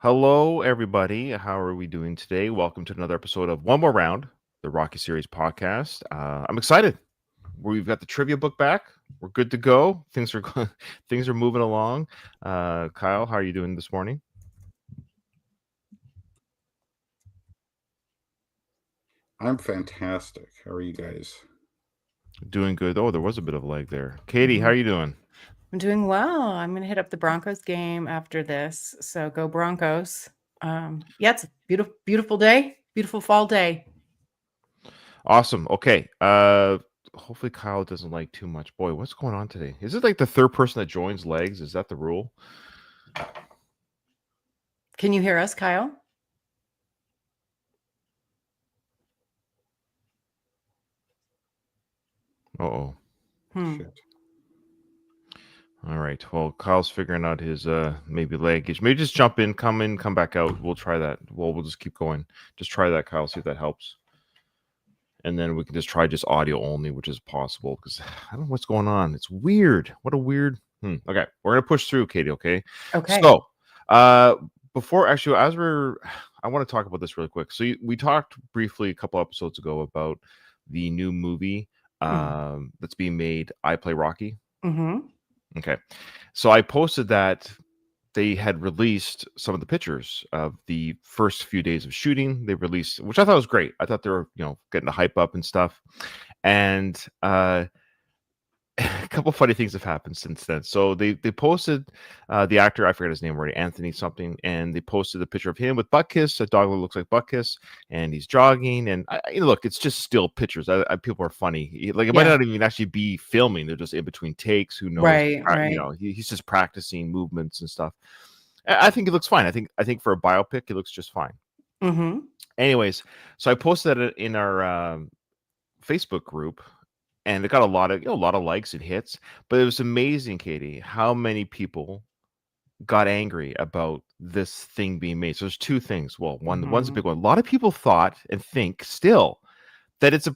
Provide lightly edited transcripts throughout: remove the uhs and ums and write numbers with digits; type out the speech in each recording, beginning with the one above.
Hello, everybody. How are we doing today? Welcome to another episode of One More Round, the Rocky Series podcast. I'm excited. We've got the trivia book back. We're good to go. Things are things are moving along. Kyle, how are you doing this morning? I'm fantastic. How are you guys? Doing good. Oh, there was a bit of a lag there. Katie, how Mhm. are you doing? I'm doing well. I'm gonna hit up the Broncos game after this, so go Broncos. Yeah, it's a beautiful day, beautiful fall day. Awesome. Okay. Hopefully Kyle doesn't like too much. Boy, what's going on today? Is it like the third person that joins legs? Is that the rule? Can you hear us, Kyle? Uh-oh. Hmm. Shit. All right. Well, Kyle's figuring out his maybe leg issue. Maybe just jump in, come back out. We'll try that. We'll just keep going. Just try that, Kyle. See if that helps. And then we can just try just audio only, which is possible because I don't know what's going on. It's weird. What a weird. Okay, we're gonna push through, Katie. Okay. Okay. So, before actually, I want to talk about this really quick. So we talked briefly a couple episodes ago about the new movie that's being made. I Play Rocky. Mm-hmm. Okay. So I posted that they had released some of the pictures of the first few days of shooting. They released, which I thought was great. I thought they were, getting the hype up and stuff. And a couple funny things have happened since then. So they posted the actor, I forget his name already, Anthony something, and they posted a picture of him with Buttkiss, a dog that looks like Buttkiss, and he's jogging. And look, it's just still pictures. People are funny. Like it might Yeah. not even actually be filming. They're just in between takes. Who knows? Right. Right. He's just practicing movements and stuff. I think it looks fine. I think for a biopic, it looks just fine. Mm-hmm. Anyways, so I posted that in our Facebook group, and it got a lot of likes and hits. But it was amazing, Katie, how many people got angry about this thing being made. So there's two things. Well, one's a Mm-hmm. big one. A lot of people thought and think still that it's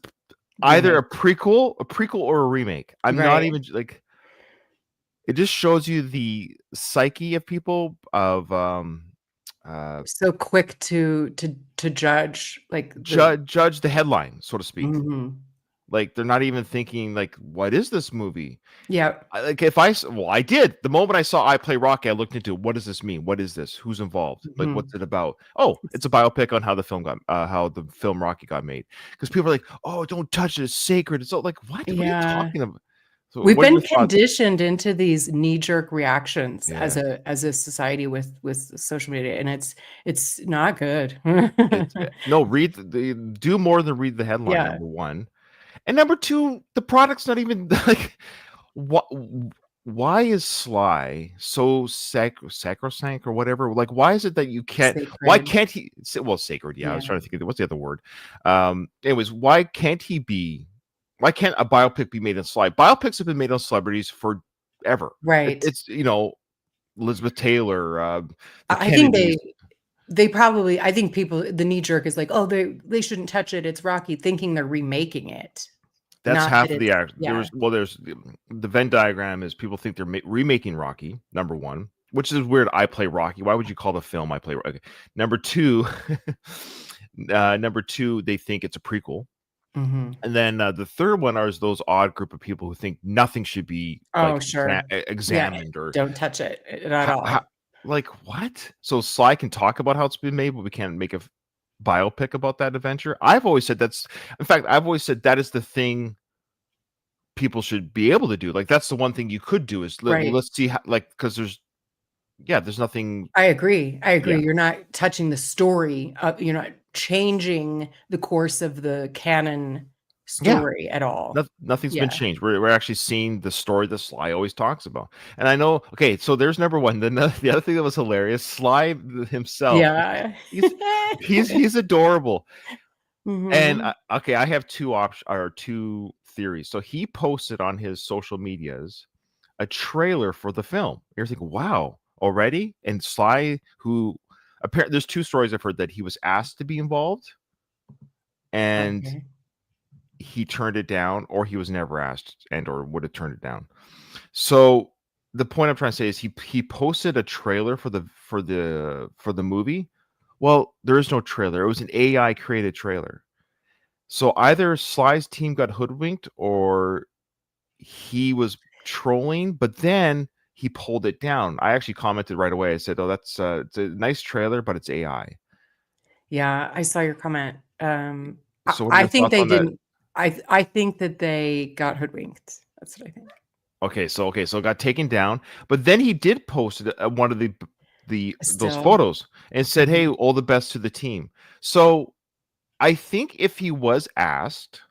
either a Remake. prequel or a remake. I'm not Right. even like it just shows you the psyche of people of uh So quick to judge like the. judge the headline, so to speak. Mm-hmm. Like they're not even thinking like, what is this movie? Yeah. Like if I did the moment I saw I Play Rocky, I looked into what does this mean? What is this? Who's involved? Like Mm-hmm. what's it about? Oh, it's a biopic on how the film Rocky got made. Because people are like, oh, don't touch it, it's sacred. It's so like what? What are you Yeah. talking about? So We've what are been your thoughts? conditioned into these knee-jerk reactions as Yeah. a society with social media, and it's not good. It's no read do more than read the headline, Yeah, number one. And number two, the product's not even like what why is Sly so sacrosanct or whatever? Like, why is it that you can't? Why sacred. can't he? Well, sacred. Yeah, I was Yeah. trying to think of what's the other word. Anyways, why can't he be? Why can't a biopic be made on Sly? Biopics have been made on celebrities forever. Right. It's Elizabeth Taylor, the I think Kennedys. they probably I think people the knee-jerk is like, "Oh, they shouldn't touch it, it's Rocky," thinking they're remaking it, That's not that half of the it's act. yeah. There's the Venn diagram is people think they're remaking Rocky, number one, which is weird. I Play Rocky. Why would you call the film I Play Rocky? Number two, they think it's a prequel. Mhm. And then the third one is those odd group of people who think nothing should be Oh, like sure. Yeah, examined or don't touch it at how, all. like what? So Sly can talk about how it's been made, but we can't make a biopic about that adventure. In fact, I've always said that is the thing people should be able to do. Like that's the one thing you could do is Right. let's see how, like because there's nothing. I agree. I Yeah, agree. You're not touching the story, you're not changing the course of the canon yeah. story at all. Nothing's been Yeah. changed. We're actually seeing the story that Sly always talks about. And I know. Okay, so there's number one. Then the other thing that was hilarious, Sly himself. Yeah. He's he's adorable. And Mhm. okay, I have two theories. So he posted on his social medias a trailer for the film. You're thinking, wow, already? And Sly, who apparently there's two stories I've heard that he was asked to be involved and Okay. he turned it down, or he was never asked and or would have turned it down. So the point I'm trying to say is he posted a trailer for the movie. Well, there is no trailer. It was an AI created trailer. So either Sly's team got hoodwinked or he was trolling, but then he pulled it down. I actually commented right away. I said, "Oh, that's it's a nice trailer, but it's AI." Yeah, I saw your comment. So what are I your think thoughts they on that? didn't. I think that they got hoodwinked. That's what I think. Okay, so it got taken down, but then he did post it one of those Still, photos and said, "Hey, mhm. all the best to the team." So I think if he was asked,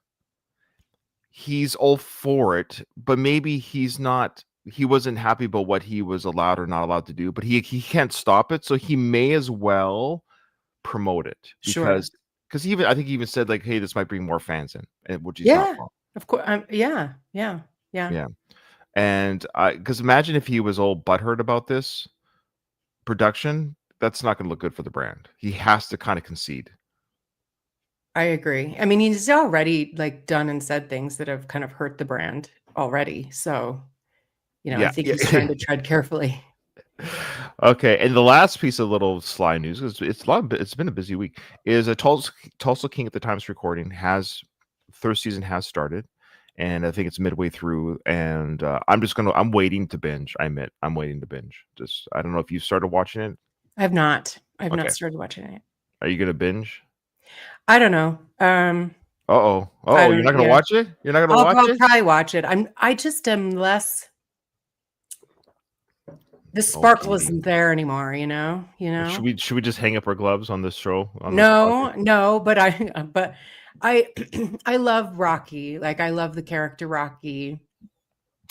he's all for it, but maybe he's not. He wasn't happy about what he was allowed or not allowed to do, but he can't stop it, so he may as well promote it Sure. because I think he even said like, "Hey, this might bring more fans in," and which he's not Yeah, wrong. of course. Yeah, yeah, yeah. Yeah, and because imagine if he was all butthurt about this production, that's not going to look good for the brand. He has to kind of concede. I agree. I mean, he's already like done and said things that have kind of hurt the brand already. So, I Yeah, think yeah. he's trying to tread carefully. Okay, and the last piece of little Sly news, because it's been a busy week, is a Tulsa King at the time of recording has third season has started, and I think it's midway through, and I'm waiting to binge. I admit I'm waiting to binge. Just I don't know if you started watching it. I have not. I've not Okay, started watching it. are you gonna binge? I don't know. I You're not don't. gonna Yeah, watch it. You're not gonna I'll, watch I'll it. probably watch it. I just am less. The Oh, sparkle Katie, isn't there anymore. You well, know. should we just hang up our gloves on this show on this podcast? No, but I I love Rocky. Like I love the character Rocky.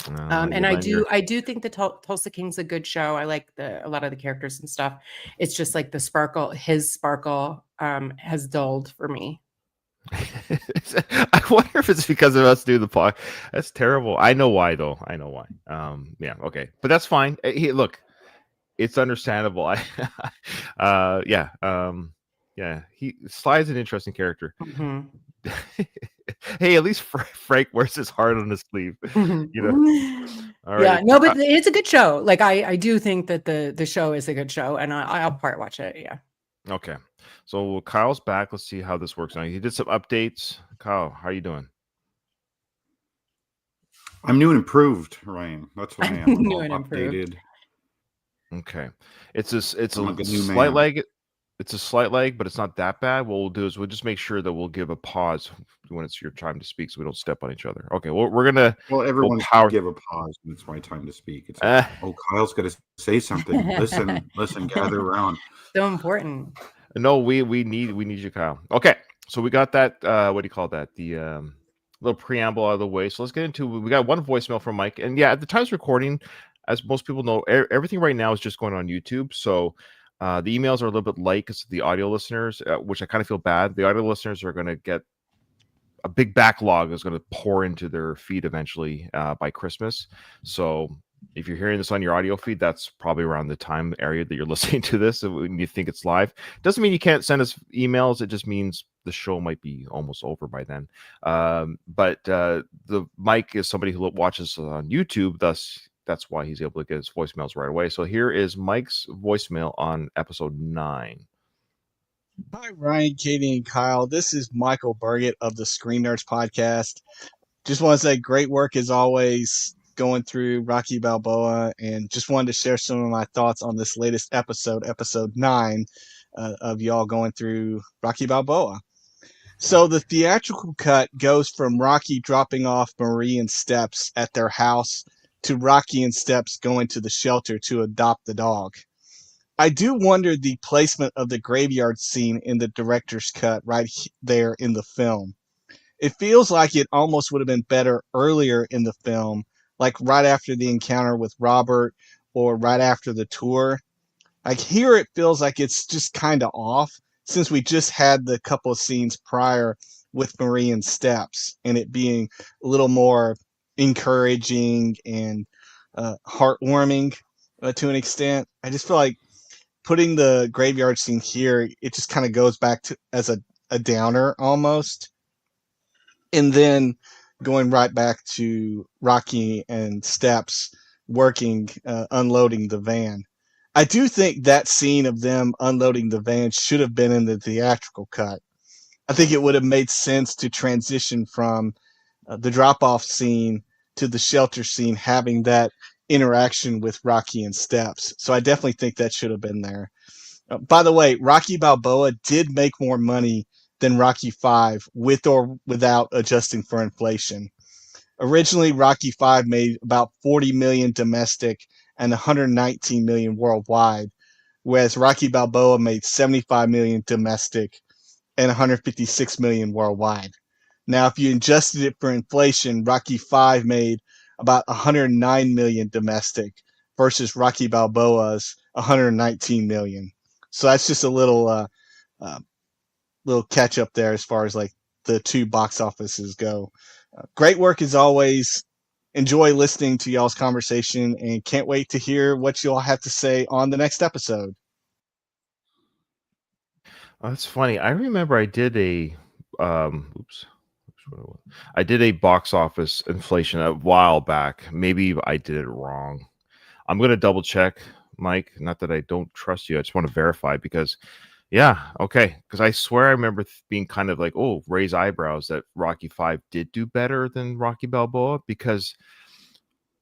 And I You're do I do think the Tulsa King's a good show. I like a lot of the characters and stuff. It's just like his sparkle has dulled for me. I wonder if it's because of us doing the pod. That's terrible. I know why though. I know why. Yeah, okay, but that's fine. Look, it's understandable. Yeah, yeah. He Sly's an interesting character. Mhm. Hey, at least Frank wears his heart on his sleeve. You know. All right. Yeah, no, but it's a good show. Like I do think that the show is a good show, and I'll part watch it. Yeah. Okay. So Kyle's back. Let's see how this works now. He did some updates. Kyle, how you doing? I'm new and improved, Ryan. That's what I am. I'm New all and improved. updated. Okay. It's I'm a like a new slight man. lag. It's a slight lag, but it's not that bad. What we'll do is we'll just make sure that we'll give a pause when it's your time to speak, so we don't step on each other. Okay. Well, Well, we'll everyone power. should give a pause when it's my time to speak. It's like, oh, Kyle's got to say something. Listen, gather around. So important. No, we need you, Kyle. Okay. So we got that. What do you call that? The little preamble out of the way. So let's get into. We got one voicemail from Mike, and yeah, at the time's recording, as most people know, everything right now is just going on YouTube. So the emails are a little bit light because the audio listeners, which I kind of feel bad. The audio listeners are going to get a big backlog is going to pour into their feed eventually by Christmas. So if you're hearing this on your audio feed, that's probably around the time area that you're listening to this. When you think it's live, doesn't mean you can't send us emails. It just means the show might be almost over by then. But the Mike is somebody who watches on YouTube, thus that's why he's able to get his voicemails right away. So here is Mike's voicemail on episode 9. Hi, Ryan, Katie, and Kyle. This is Michael Burgett of the Screen Nerds podcast. Just want to say great work as always going through Rocky Balboa, and just wanted to share some of my thoughts on this latest episode 9 of y'all going through Rocky Balboa. So the theatrical cut goes from Rocky dropping off Marie and Steps at their house to Rocky and Steps going to the shelter to adopt the dog. I do wonder the placement of the graveyard scene in the director's cut there in the film. It feels like it almost would have been better earlier in the film, like right after the encounter with Robert or right after the tour. Like here, it feels like it's just kind of off since we just had the couple of scenes prior with Marie and Steps and it being a little more encouraging and heartwarming to an extent. I just feel like putting the graveyard scene here, it just kind of goes back to as a downer almost. And then going right back to Rocky and Steps working, unloading the van. I do think that scene of them unloading the van should have been in the theatrical cut. I think it would have made sense to transition from the drop-off scene to the shelter scene, having that interaction with Rocky and Steps. So I definitely think that should have been there. By the way, Rocky Balboa did make more money than Rocky 5 with or without adjusting for inflation. Originally, Rocky 5 made about 40 million domestic and 119 million worldwide, whereas Rocky Balboa made 75 million domestic and 156 million worldwide. Now, if you adjusted it for inflation, Rocky 5 made about 109 million domestic versus Rocky Balboa's 119 million. So that's just a little catch up there as far as like the two box offices go. Great work as always. Enjoy listening to y'all's conversation and can't wait to hear what you all have to say on the next episode. Oh, that's funny. I remember I did a I did a box office inflation a while back. Maybe I did it wrong. I'm gonna double check, Mike. Not that I don't trust you. I just want to verify because yeah, okay. Because I swear I remember being kind of like, oh, raise eyebrows that Rocky 5 did do better than Rocky Balboa because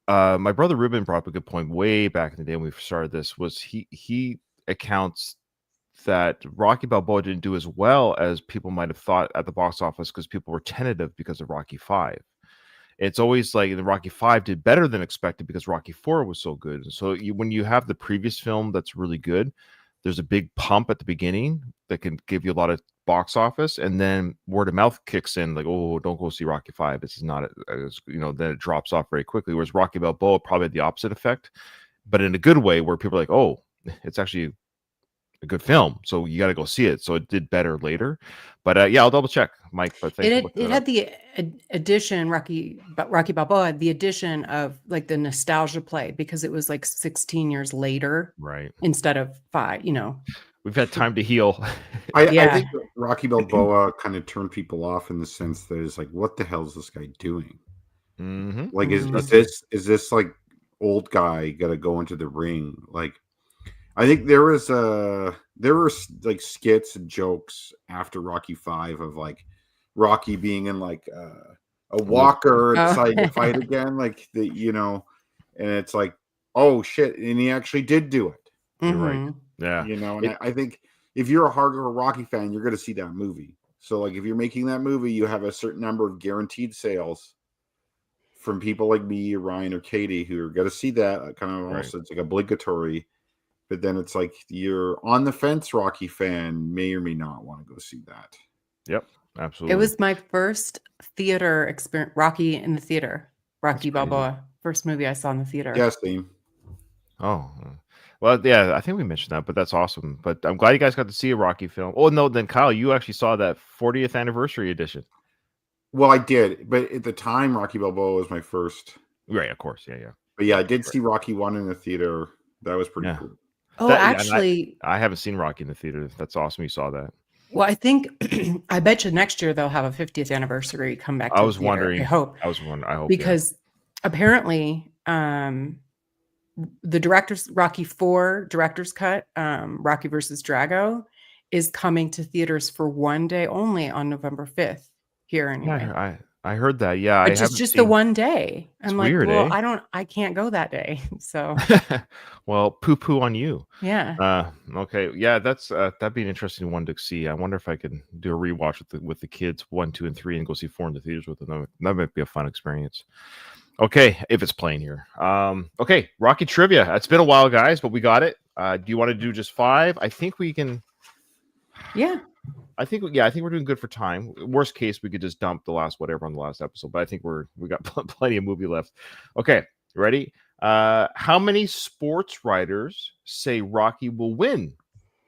my brother Ruben brought up a good point way back in the day when we started this. Was he accounts that Rocky Balboa didn't do as well as people might have thought at the box office because people were tentative because of Rocky 5. It's always like the Rocky 5 did better than expected because Rocky 4 was so good. And so when you have the previous film that's really good, there's a big pump at the beginning that can give you a lot of box office, and then word of mouth kicks in like, oh, don't go see Rocky 5. This is not, then it drops off very quickly. Whereas Rocky Balboa probably had the opposite effect, but in a good way where people are like, oh, it's actually a good film, so you got to go see it. So it did better later, but yeah, I'll double check, Mike. But thanks it had the addition Rocky Balboa, the addition of like the nostalgia play because it was like 16 years later, right? Instead of 5. We've had time to heal. I Yeah. think that Rocky Balboa kind of turned people off in the sense that it's like, what the hell is this guy doing? Mm-hmm. Like, Mhm. is this like old guy got to go into the ring? Like, I think there were like skits and jokes after Rocky 5 of like Rocky being in like a walker and Oh. deciding to fight again, like and it's like, oh shit, and he actually did do it. You're right. Mhm. Yeah. And I think if you're a hardcore Rocky fan, you're going to see that movie. So like if you're making that movie, you have a certain number of guaranteed sales from people like me, Ryan, or Katie who are going to see that kind of almost it's like obligatory. But then it's like you're on the fence Rocky fan may or may not want to go see that. Yep. Absolutely. It was my first theater experience, Rocky in the theater. Rocky Balboa, first movie I saw in the theater. Yeah, same. Oh, well, yeah, I think we mentioned that, but that's awesome. But I'm glad you guys got to see a Rocky film. Oh no, then Kyle, you actually saw that 40th anniversary edition. Well, I did, but at the time, Rocky Balboa was my first. Right, of course, yeah. But yeah, I did see Rocky 1 in the theater. That was pretty cool. Oh, actually, I haven't seen Rocky in the theater. That's awesome. You saw that. Well, I think I bet you next year they'll have a 50th anniversary come back to I was the theater. wondering. I hope. I hope because apparently the Rocky 4 director's cut, Rocky versus Drago, is coming to theaters for one day only on November 5th here anyway. Yeah, I heard that. Yeah, Which is just the one day. I'm like, weird, well, eh? I can't go that day. So well, poo on you. Yeah. Okay. Yeah, that's that'd be an interesting one to see. I wonder if I could do a rewatch with the kids 1, 2, and 3 and go see 4 in the theaters with them. That might be a fun experience. Okay, if it's playing here. Okay, Rocky trivia. It's been a while, guys, but we got it. Do you want to do just 5? I think we can. Yeah. I think we're doing good for time. Worst case, we could just dump the last whatever on the last episode, but I think we got plenty of movie left. Okay, ready? How many sports writers say Rocky will win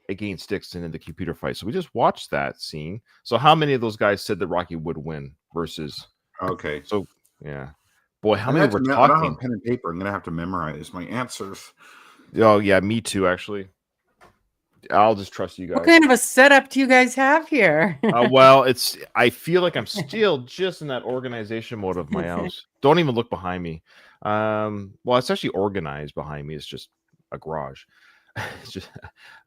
against Dixon in the computer fight? So we just watched that scene. So how many of those guys said that Rocky would win versus? Okay. So yeah, boy, how many were talking? I don't have pen and paper. I'm gonna have to memorize my answers. Oh yeah, me too. Actually, I'll just trust you guys. What kind of a setup do you guys have here? Well, I feel like I'm still just in that organization mode of my house. Don't even look behind me. Well, it's actually organized behind me. It's just a garage. It's just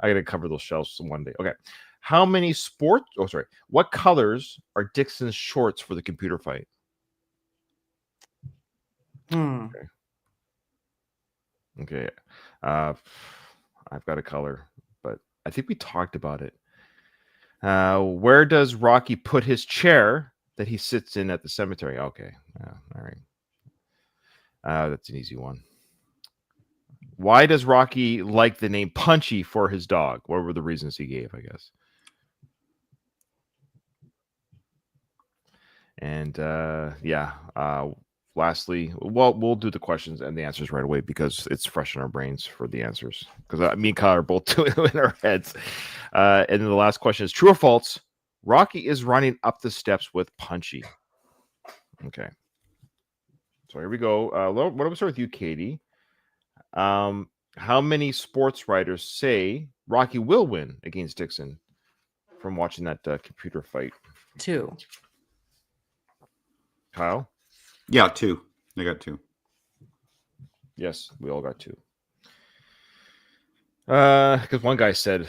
I gotta cover those shelves one day. Okay. How many sports? Oh, sorry. What colors are Dixon's shorts for the computer fight? Hmm. Okay. Uh, I've got a color, but I think we talked about it. Where does Rocky put his chair that he sits in at the cemetery? Okay. All right. That's an easy one. Why does Rocky like the name Punchy for his dog? What were the reasons he gave, I guess? And lastly, well, we'll do the questions and the answers right away because it's fresh in our brains for the answers. Because me and Kyle are both doing it in our heads. And then the last question is true or false? Rocky is running up the steps with Punchy. Okay. So here we go. What do we start with you, Katie? How many sports writers say Rocky will win against Dixon from watching that computer fight? 2. Kyle? Yeah, 2. I got 2. Yes, we all got 2. Because one guy said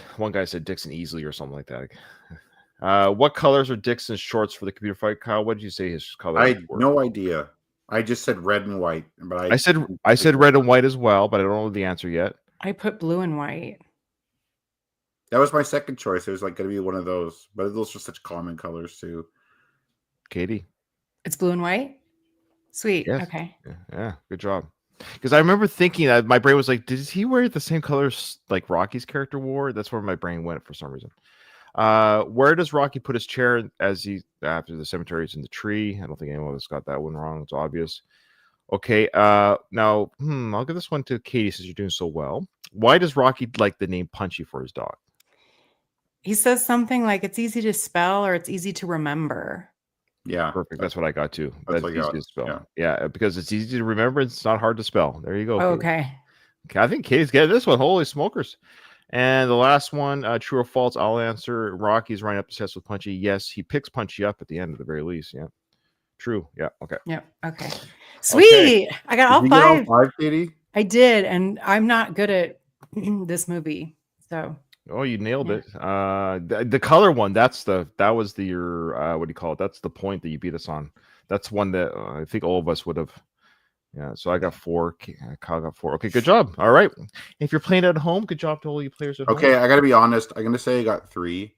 Dixon easily or something like that. What colors are Dixon's shorts for the computer fight? Kyle, what did you say his colors I had were? no idea. I just said red and white, but I said red and white as well, but I don't know the answer yet. I put blue and white. That was my second choice. It was like going to be one of those, but those are such common colors too. Katie? It's blue and white? Sweet. Yes. Okay. Yeah, good job. Because I remember thinking that my brain was like, did he wear the same colors like Rocky's character wore? That's where my brain went for some reason. Where does Rocky put his chair after the cemetery is in the tree? I don't think anyone has got that one wrong. It's obvious. Okay. Now, I'll give this one to Katie since you're doing so well. Why does Rocky like the name Punchy for his dog? He says something like it's easy to spell or it's easy to remember. Yeah, Perfect. That's what I got too. That's easy to spell. Yeah. Because it's easy to remember. It's not hard to spell. There you go. Katie. Okay. I think Katie's getting this one. Holy smokers. And the last one, true or false, I'll answer. Rocky's running up the steps with Punchy. Yes, he picks Punchy up at the end at the very least. Yeah. True. Yeah. Okay. Yep. Okay. Sweet. Okay. I got all 5. Get all 5, Katie? I did. And I'm not good at this movie. So. Oh, you nailed it. The color one, that was your what do you call it? That's the point that you beat us on. That's one that I think all of us would have. Yeah, so I got 4. Kyle got 4. Okay, good job. All right. If you're playing at home, good job to all you players at home. Okay, I got to be honest. I'm going to say I got 3.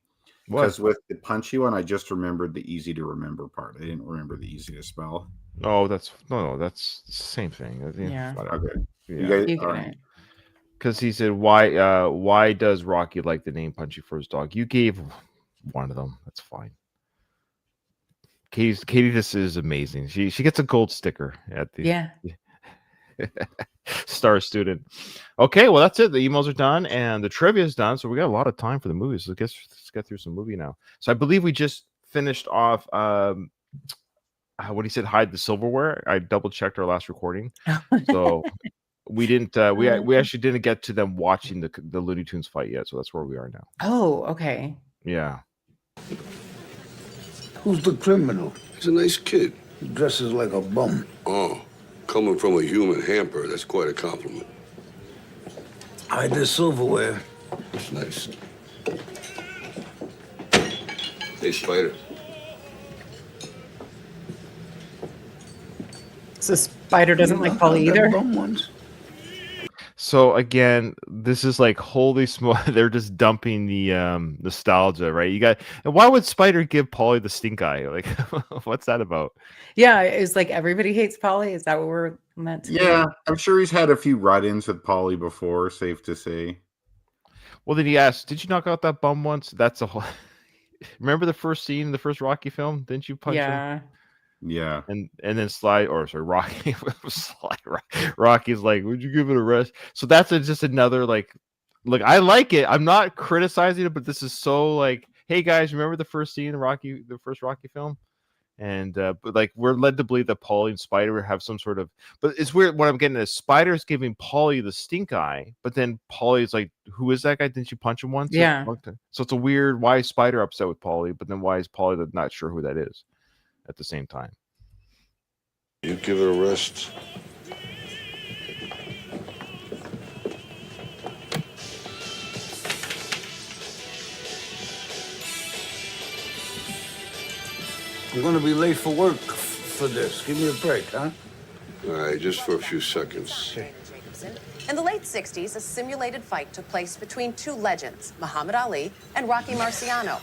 What? Because with the Punchy one, I just remembered the easy to remember part. I didn't remember the easy to spell. Oh, that's the same thing. Yeah. Okay. Yeah. You get it. Because he said, why does Rocky like the name Punchy for his dog? You gave one of them. That's fine. Katie, this is amazing. She gets a gold sticker at the star student. Okay, well that's it. The emails are done and the trivia is done. So we got a lot of time for the movies. So let's get through some movie now. So I believe we just finished off what he said, hide the silverware. I double checked our last recording. So we didn't we actually didn't get to them watching the Looney Tunes fight yet. So that's where we are now. Oh, okay. Yeah. Who's the criminal? He's a nice kid. He dresses like a bum. Oh, coming from a human hamper, that's quite a compliment. Hide the silverware. That's nice. Hey, Spider. So Spider doesn't like Polly either? Bum ones. So again, this is like holy smoke! They're just dumping the nostalgia, right? And why would Spider give Polly the stink eye? Like, what's that about? Yeah, it's like everybody hates Polly. Is that what we're meant to? Yeah, I'm sure he's had a few run-ins with Polly before. Safe to say. Well, then he asked, "Did you knock out that bum once?" That's a whole. Remember the first scene in the first Rocky film? Didn't you punch him? Yeah. And then Rocky's like, would you give it a rest? So that's just another like, look, I like it. I'm not criticizing it, but this is so like, hey guys, remember the first scene in the first Rocky film? And but like we're led to believe that Paulie and Spider have some sort of, but it's weird. What I'm getting is Spider's giving Paulie the stink eye, but then Paulie's like, who is that guy? Didn't you punch him once? Yeah. So it's a weird, why is Spider upset with Paulie, but then why is Paulie not sure who that is at the same time? You give it a rest, I'm gonna be late for work for this. Give me a break, huh? All right, just for a few seconds. In the late 60s, a simulated fight took place between two legends, Muhammad Ali and Rocky Marciano.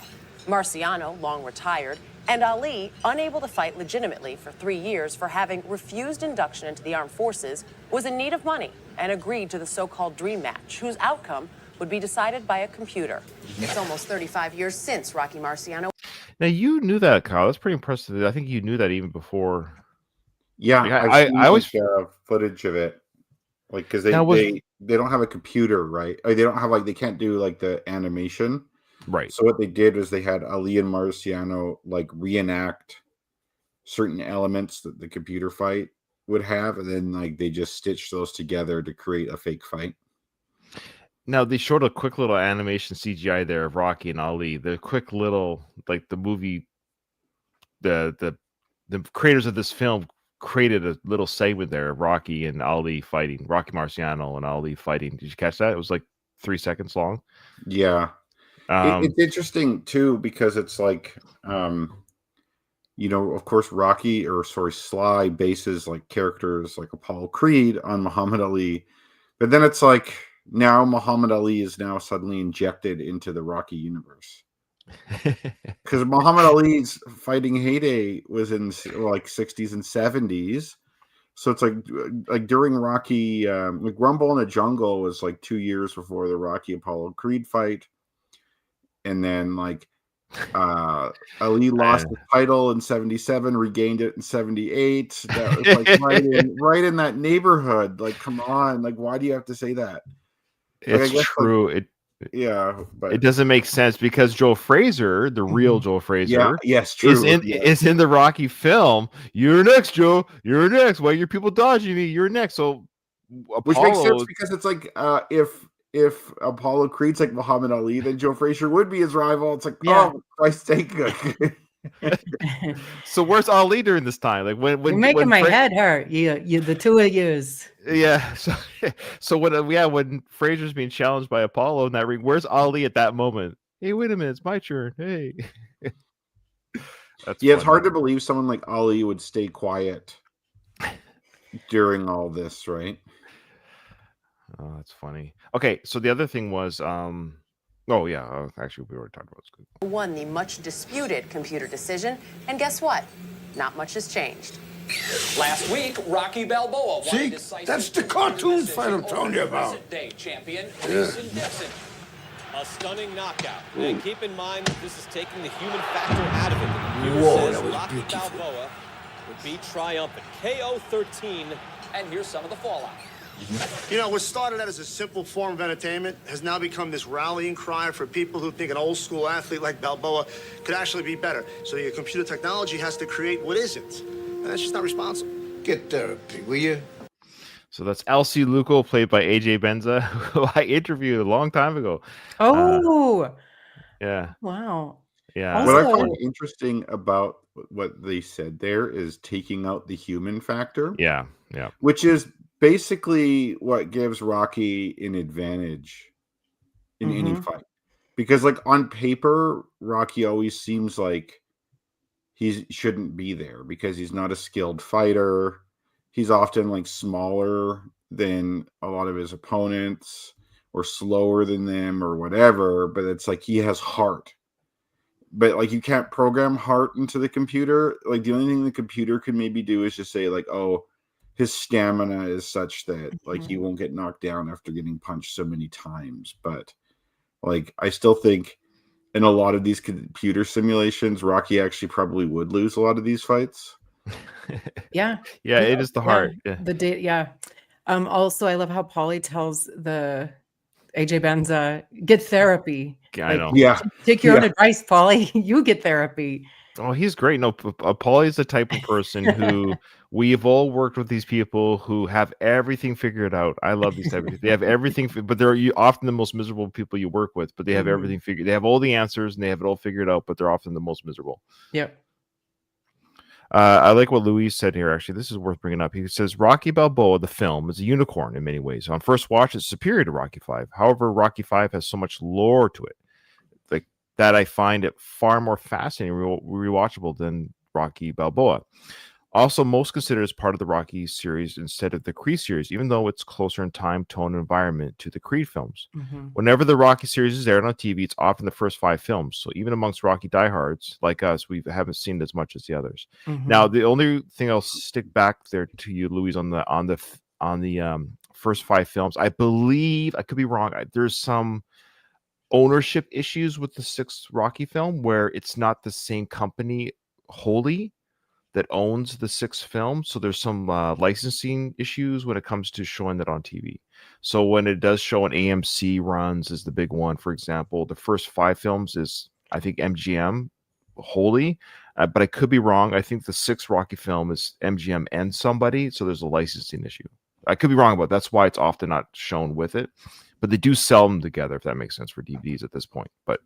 Marciano, long retired, and Ali, unable to fight legitimately for 3 years for having refused induction into the armed forces, was in need of money and agreed to the so-called dream match, whose outcome would be decided by a computer. It's almost 35 years since Rocky Marciano. Now you knew that, Kyle. That's pretty impressive. I think you knew that even before. Yeah, Like, I've I seen always footage of it. Like, because Now was- they don't have a computer, right? Or they don't have they can't do like the animation. right. So what they did was they had Ali and Marciano like reenact certain elements that the computer fight would have, and then like they just stitched those together to create a fake fight. Now they showed a quick little animation CGI there of Rocky and Ali. The quick little like the movie, the creators of this film created a little segment there of Rocky and Ali fighting, Rocky Marciano and Ali fighting. Did you catch that? It was like 3 seconds long. Yeah. It's interesting too because it's like of course Sly bases like characters like Apollo Creed on Muhammad Ali, but then it's like now Muhammad Ali is now suddenly injected into the Rocky universe because Muhammad Ali's fighting heyday was in like 60s and 70s. So it's like during Rocky, like Rumble in the Jungle was like 2 years before the Rocky Apollo Creed fight. And then like Ali lost the title in 77, regained it in 78. That was like right in that neighborhood. Like, come on, like why do you have to say that? Like, It's true. But it doesn't make sense because Joe Frazier, the real Joe Frazier, true. is in the Rocky film. You're next, Joe. You're next. Why are your people dodging me? You're next. So which makes sense because it's like if Apollo Creed's like Muhammad Ali, then Joe Frazier would be his rival. It's like, oh, Christ's sake. So where's Ali during this time? Like when you're making my head hurt. You the two of yous. Yeah. So when Frazier's being challenged by Apollo in that ring, where's Ali at that moment? Hey, wait a minute, it's my turn. Hey. It's hard to believe someone like Ali would stay quiet during all this, right? Oh, that's funny. Okay, so the other thing was, actually, we already talked about it. Won the much disputed computer decision, and guess what? Not much has changed. Last week, Rocky Balboa won See, decisive that's the cartoon fight I'm telling you about. present day champion Mason Dixon. A stunning knockout. And keep in mind that this is taking the human factor out of it. The computer Whoa, says that was Rocky beautiful. Balboa would be triumphant. KO 13, and here's some of the fallout. You know, what started out as a simple form of entertainment has now become this rallying cry for people who think an old school athlete like Balboa could actually be better. So your computer technology has to create what isn't. And that's just not responsible. Get therapy, will you? So that's Elsie Luco, played by AJ Benza, who I interviewed a long time ago. Oh, yeah. Wow. Yeah. What I Also- find interesting about what they said there is taking out the human factor. Yeah. Yeah. Which is basically what gives Rocky an advantage in any fight. Because like on paper, Rocky always seems like he shouldn't be there because he's not a skilled fighter. He's often like smaller than a lot of his opponents or slower than them or whatever, but it's like he has heart. But like you can't program heart into the computer. Like the only thing the computer can maybe do is just say like, oh, his stamina is such that like he won't get knocked down after getting punched so many times. But like I still think in a lot of these computer simulations, Rocky actually probably would lose a lot of these fights. Yeah. Yeah, it is the heart. Yeah. Also, I love how Paulie tells the AJ Benza, get therapy. I know. Yeah. Take your own advice, Paulie. You get therapy. Oh, he's great. No, Paulie is the type of person who we've all worked with these people who have everything figured out. I love these type of people. They have everything, but they're often the most miserable people you work with, but they have everything figured. They have all the answers and they have it all figured out, but they're often the most miserable. Yep. I like what Luis said here. Actually, this is worth bringing up. He says Rocky Balboa, the film, is a unicorn in many ways. On first watch, it's superior to Rocky V. However, Rocky V has so much lore to it, like that I find it far more fascinating, rewatchable than Rocky Balboa. Also, most considered as part of the Rocky series instead of the Creed series, even though it's closer in time, tone, and environment to the Creed films. Mhm. Whenever the Rocky series is aired on TV, it's often the first 5 films. So even amongst Rocky diehards like us, we haven't seen it as much as the others. Mhm. Now, the only thing I'll stick back there to you, Louise, on the first 5 films, I believe, I could be wrong, there's some ownership issues with the 6th Rocky film where it's not the same company wholly that owns the 6th film. So there's some licensing issues when it comes to showing that on TV. So when it does show on AMC runs is the big one, for example, the first 5 films is, I think, MGM wholly, but I could be wrong. I think the 6th Rocky film is MGM and somebody. So there's a licensing issue. I could be wrong about it. That's why it's often not shown with it, but they do sell them together, if that makes sense, for DVDs at this point. But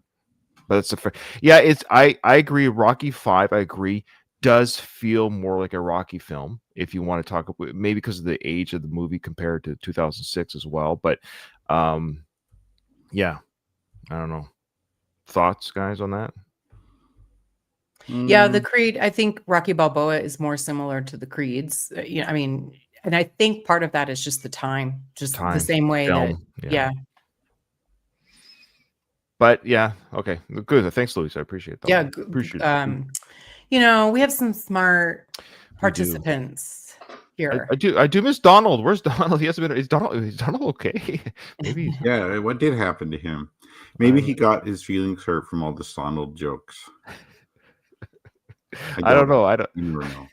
that's a fair. Yeah, it's I agree. Rocky 5, I agree, does feel more like a Rocky film if you want to talk about, maybe because of the age of the movie compared to 2006 as well. But yeah, I don't know. Thoughts, guys, on that? Yeah, the Creed, I think Rocky Balboa is more similar to the Creeds. I mean, and I think part of that is just the time, just the same way film, that, yeah. But yeah, okay, good. Thanks, Louise. I appreciate that. Yeah, Appreciate it. We have some smart participants here. I do miss Donald. Where's Donald? He hasn't been. Is Donald okay? Maybe. Yeah, what did happen to him? Maybe he got his feelings hurt from all the Donald jokes. I don't know. You never know.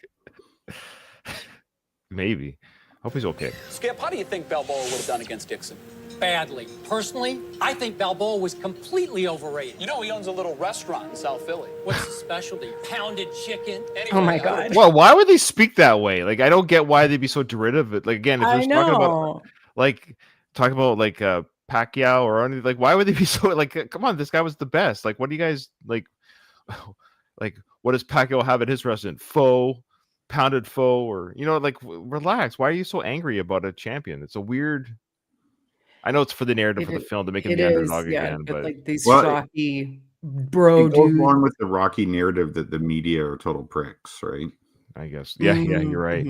Maybe. Hope he's okay. Skip, how do you think Balboa would have done against Dixon? Badly. Personally, I think Balboa was completely overrated. You know, he owns a little restaurant in South Philly. What's his specialty? Pounded chicken. Anyway, Oh my God. Well, why would they speak that way? Like, I don't get why they'd be so derivative. Like, again, if I they're know. talking about Pacquiao or anything, like, why would they be so like? Come on, this guy was the best. Like, what do you guys like? Like, what does Pacquiao have at his restaurant? Pho, pounded pho, or like, relax. Why are you so angry about a champion? It's a weird. I know it's for the narrative of the film to make him the underdog again, but like these Rocky bro it goes dudes. along with the Rocky narrative that the media are total pricks, right? I guess. Yeah, you're right.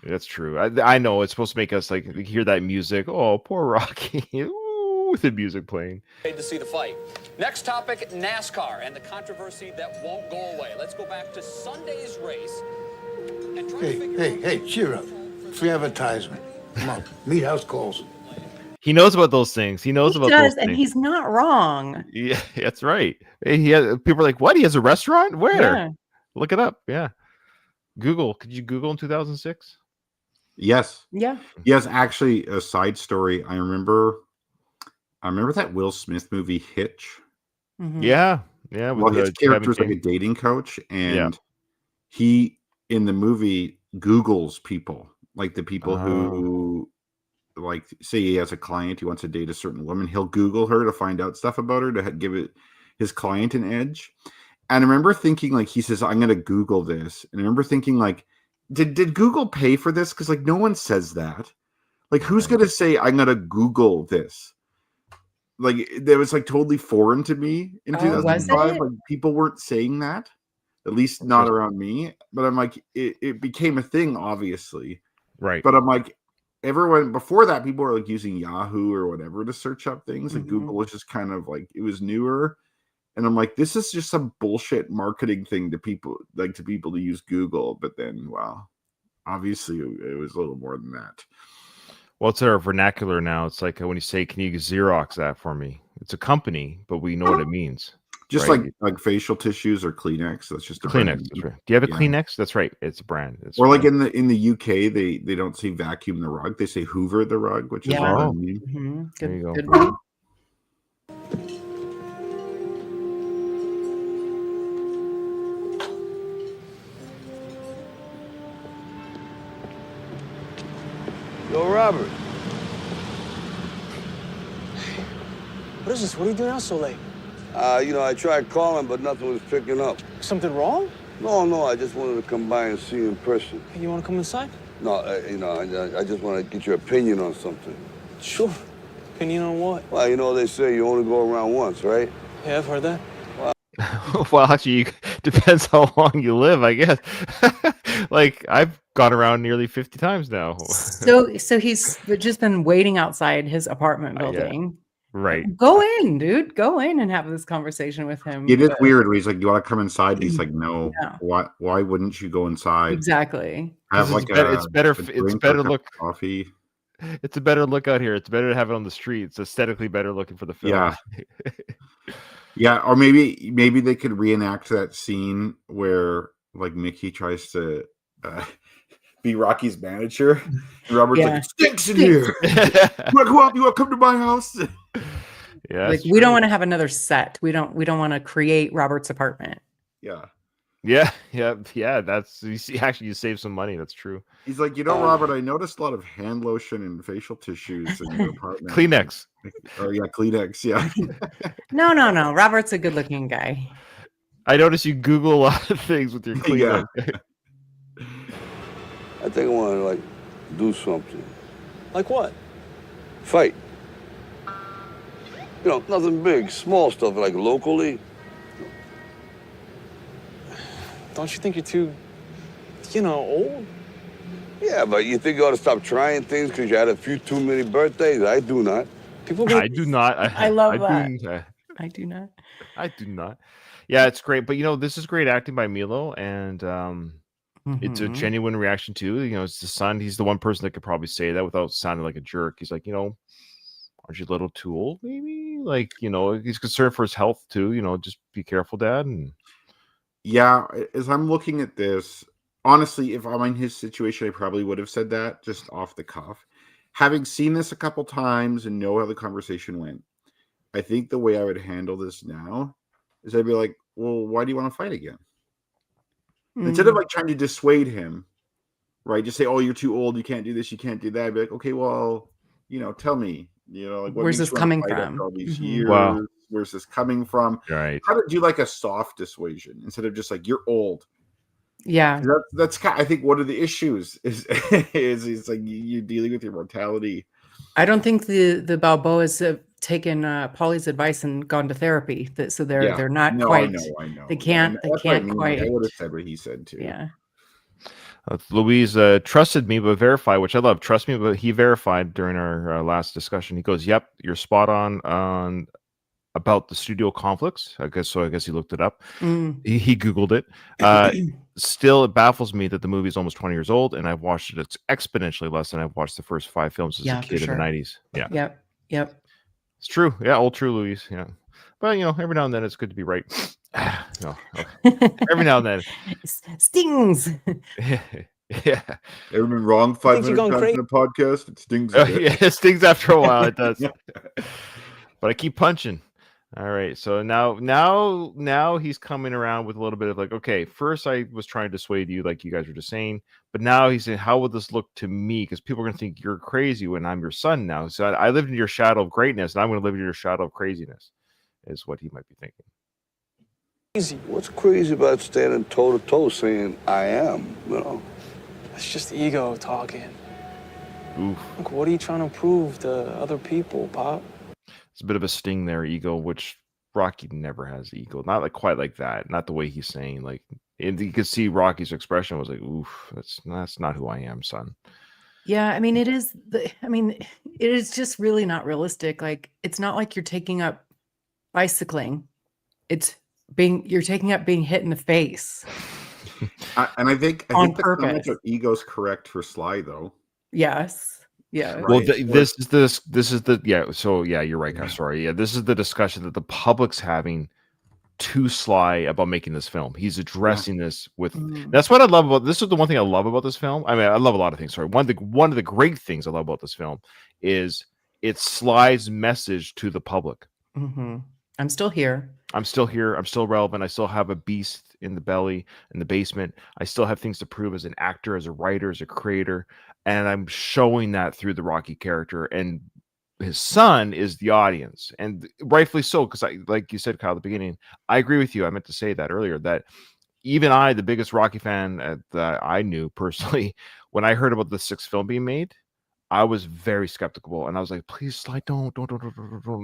That's true. I know it's supposed to make us like hear that music. Oh, poor Rocky. Ooh, with the music playing. Paid to see the fight. Next topic, NASCAR and the controversy that won't go away. Let's go back to Sunday's race and try to figure out... Hey, cheer up. Free advertisement. Come on, meet house calls. He knows about those things. He knows about those things. And he's not wrong. Yeah, that's right. People are like, what? He has a restaurant? Where? Yeah. Look it up. Yeah. Google. Could you Google in 2006? Yes. Yeah. Yes, actually, a side story. I remember that Will Smith movie Hitch. Mhm. Yeah. Yeah. Well, his character is like a dating coach, and he in the movie Googles people, like the people who, like, say he has a client, he wants to date a certain woman, he'll Google her to find out stuff about her to give it his client an edge. And I remember thinking, like, he says, I'm going to Google this. And I remember thinking, like, did Google pay for this? Because, like, no one says that. Like, who's going to say, I'm going to Google this? Like, that was, like, totally foreign to me in 2005. Like, people weren't saying that, at least not around me. But I'm like, it became a thing, obviously. Right. But I'm like, everyone before that, people were like using Yahoo or whatever to search up things. Like Google was just kind of like, it was newer. And I'm like, this is just some bullshit marketing thing to people to use Google. But then, wow, obviously it was a little more than that. Well, it's our vernacular now. It's like when you say, can you Xerox that for me? It's a company, but we know what it means. Just right? like facial tissues or Kleenex. That's just a Kleenex. brand. That's right. Do you have a Kleenex? That's right. It's a brand. Or like in the UK, they don't say vacuum the rug. They say Hoover the rug, which is what I mean. Mm-hmm. There you go. Good one. Yo, Robert. What is this? What are you doing out so late? I tried calling, but nothing was picking up. Something wrong? No, I just wanted to come by and see you in person. Hey, you want to come inside? No, I just want to get your opinion on something. Sure. Opinion on what? Well, they say you only go around once, right? Yeah, I've heard that. Well, actually, depends how long you live, I guess. Like I've gone around nearly 50 times now. So he's just been waiting outside his apartment Yeah, building. right. Go in, dude. Go in and have this conversation with him. It is weird. Where he's like, "You want to come inside?" And he's like, "No." Yeah. Why wouldn't you go inside? Exactly. Have 'Cause like it's better. a It's drink or a better cup look. of coffee. It's a better look out here. It's better to have it on the street. It's aesthetically better looking for the film. Yeah. Yeah, or maybe they could reenact that scene where like Mickey tries to be Rocky's manager, and Robert's like, Yeah. "It stinks in here. You want to come to my house?" Yeah, Like we don't want to have another set. We don't want to create Robert's apartment. Yeah. Yeah. That's you see. Actually, you save some money. That's true. He's like, Robert, I noticed a lot of hand lotion and facial tissues in your apartment. Kleenex. Oh yeah, Kleenex. Yeah. No. Robert's a good-looking guy. I noticed you Google a lot of things with your Kleenex. I think I want to like do something. Like what? Fight. You know, nothing big, small stuff like locally. Don't you think you're too, old? Yeah, but you think you ought to stop trying things because you had a few too many birthdays? I do not. I do not. I love that. I do not. I do not. Yeah, it's great. But this is great acting by Milo, and it's a genuine reaction too. It's the son. He's the one person that could probably say that without sounding like a jerk. He's like, aren't you a little too old? Maybe like he's concerned for his health too. Just be careful, Dad. And yeah, as I'm looking at this, honestly, if I'm in his situation, I probably would have said that just off the cuff. Having seen this a couple times and know how the conversation went, I think the way I would handle this now is I'd be like, well, why do you want to fight again? Instead of like trying to dissuade him, right? Just say, oh, you're too old. You can't do this. You can't do that. I'd be like, okay, well, tell me, like, what where's makes this you wanna coming fight after from? all these Mhm. years? Wow. Where's this coming from? right. How to do like a soft dissuasion instead of just like, you're old. Yeah. That's kind of, I think one of the issues is like you're dealing with your mortality. I don't think the Balboas have taken Polly's advice and gone to therapy. So they're not No, quite. I know. They can't. They That's what I can't mean. quite. Like, I would have said what he said too. Yeah. Louise trusted me but verified, which I love. Trust me, but he verified during our last discussion. He goes, "Yep, you're spot on about the studio conflicts." I guess he looked it up. He Googled it. Still, it baffles me that the movie is almost 20 years old, and I've watched it. It's exponentially less than I've watched the first 5 films as a kid in the 90s. Yeah. Yep. It's true. Yeah, all true, Louise. Yeah. But every now and then it's good to be right. No. Every now and then. Stings. Yeah. Ever been wrong 500 going times crazy? in a podcast? It stings. Yeah, it stings after a while. It does. But I keep punching. All right. So now he's coming around with a little bit of like, okay, first I was trying to dissuade you, like you guys were just saying, but now he's saying, how would this look to me? Because people are going to think you're crazy when I'm your son now. So I lived in your shadow of greatness, and I'm going to live in your shadow of craziness, is what he might be thinking. What's crazy about standing toe to toe saying I am, It's just ego talking. Oof. Look, what are you trying to prove to other people, Pop? It's a bit of a sting there, ego, which Rocky never has ego. Not like quite like that. Not the way he's saying. Like, and you could see Rocky's expression was like, "Oof, that's not who I am, son." Yeah, I mean, it is just really not realistic. Like, it's not like you're taking up bicycling. You're taking up being hit in the face. And I think On the comment purpose. of ego's correct for Sly though. Yes. Yeah. Right. Well, this is the yeah. So yeah, you're right, guys. Sorry. Yeah, this is the discussion that the public's having to Sly about making this film. He's addressing this with. That's what I love about this. Is the one thing I love about this film. I mean, I love a lot of things. Sorry, one of the great things I love about this film is it's Sly's message to the public. Mm-hmm. I'm still here. I'm still here. I'm still relevant. I still have a beast in the belly, in the basement. I still have things to prove as an actor, as a writer, as a creator. And I'm showing that through the Rocky character. And his son is the audience. And rightfully so, because like you said, Kyle, at the beginning, I agree with you. I meant to say that earlier, that even I, the biggest Rocky fan that I knew personally, when I heard about the 6th film being made, I was very skeptical, and I was like, "Please, Sly, don't.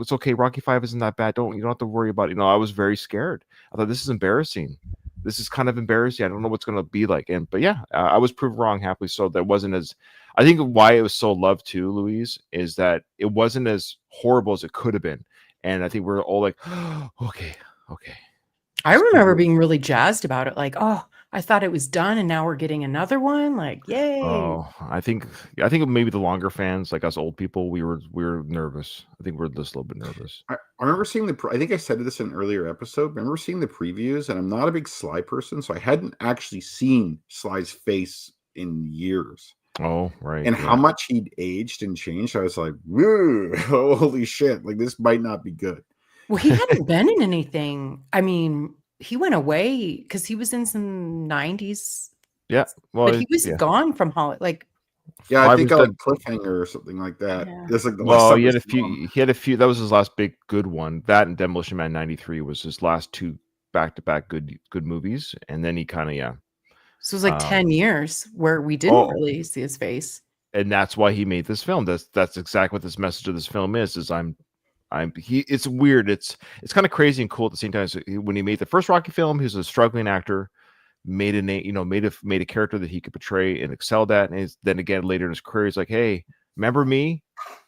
It's okay. Rocky 5 isn't that bad. You don't have to worry about it." I was very scared. I thought, this is embarrassing. This is kind of embarrassing. I don't know what's going to be like. But yeah, I was proved wrong, happily so. That wasn't as. I think why it was so loved too, Louise, is that it wasn't as horrible as it could have been, and I think we're all like, okay. I remember being really jazzed about it. Like, oh, I thought it was done, and now we're getting another one. Like, yay! Oh, I think maybe the longer fans, like us old people, we were nervous. I think we're just a little bit nervous. I remember seeing I think I said this in an earlier episode. I remember seeing the previews, and I'm not a big Sly person, so I hadn't actually seen Sly's face in years. Oh, right. And how much he'd aged and changed. I was like, woo, holy shit. Like, this might not be good. Well, he hadn't been in anything. I mean, he went away because he was in some 90s. Yeah. Well, but he was gone from Hollywood. Like, yeah, I think on Cliffhanger or something like that. Yeah. That's like the well, he had a few. He had a few. That was his last big good one. That and Demolition Man '93 was his last two back-to-back good movies, and then he kind of So it was like 10 years where we didn't really see his face. And that's why he made this film. That's exactly what this message of this film is it's weird. It's kind of crazy and cool at the same time. So when he made the first Rocky film, he was a struggling actor, made a name, made a character that he could portray and excelled at. And then again, later in his career, he's like, hey, remember me?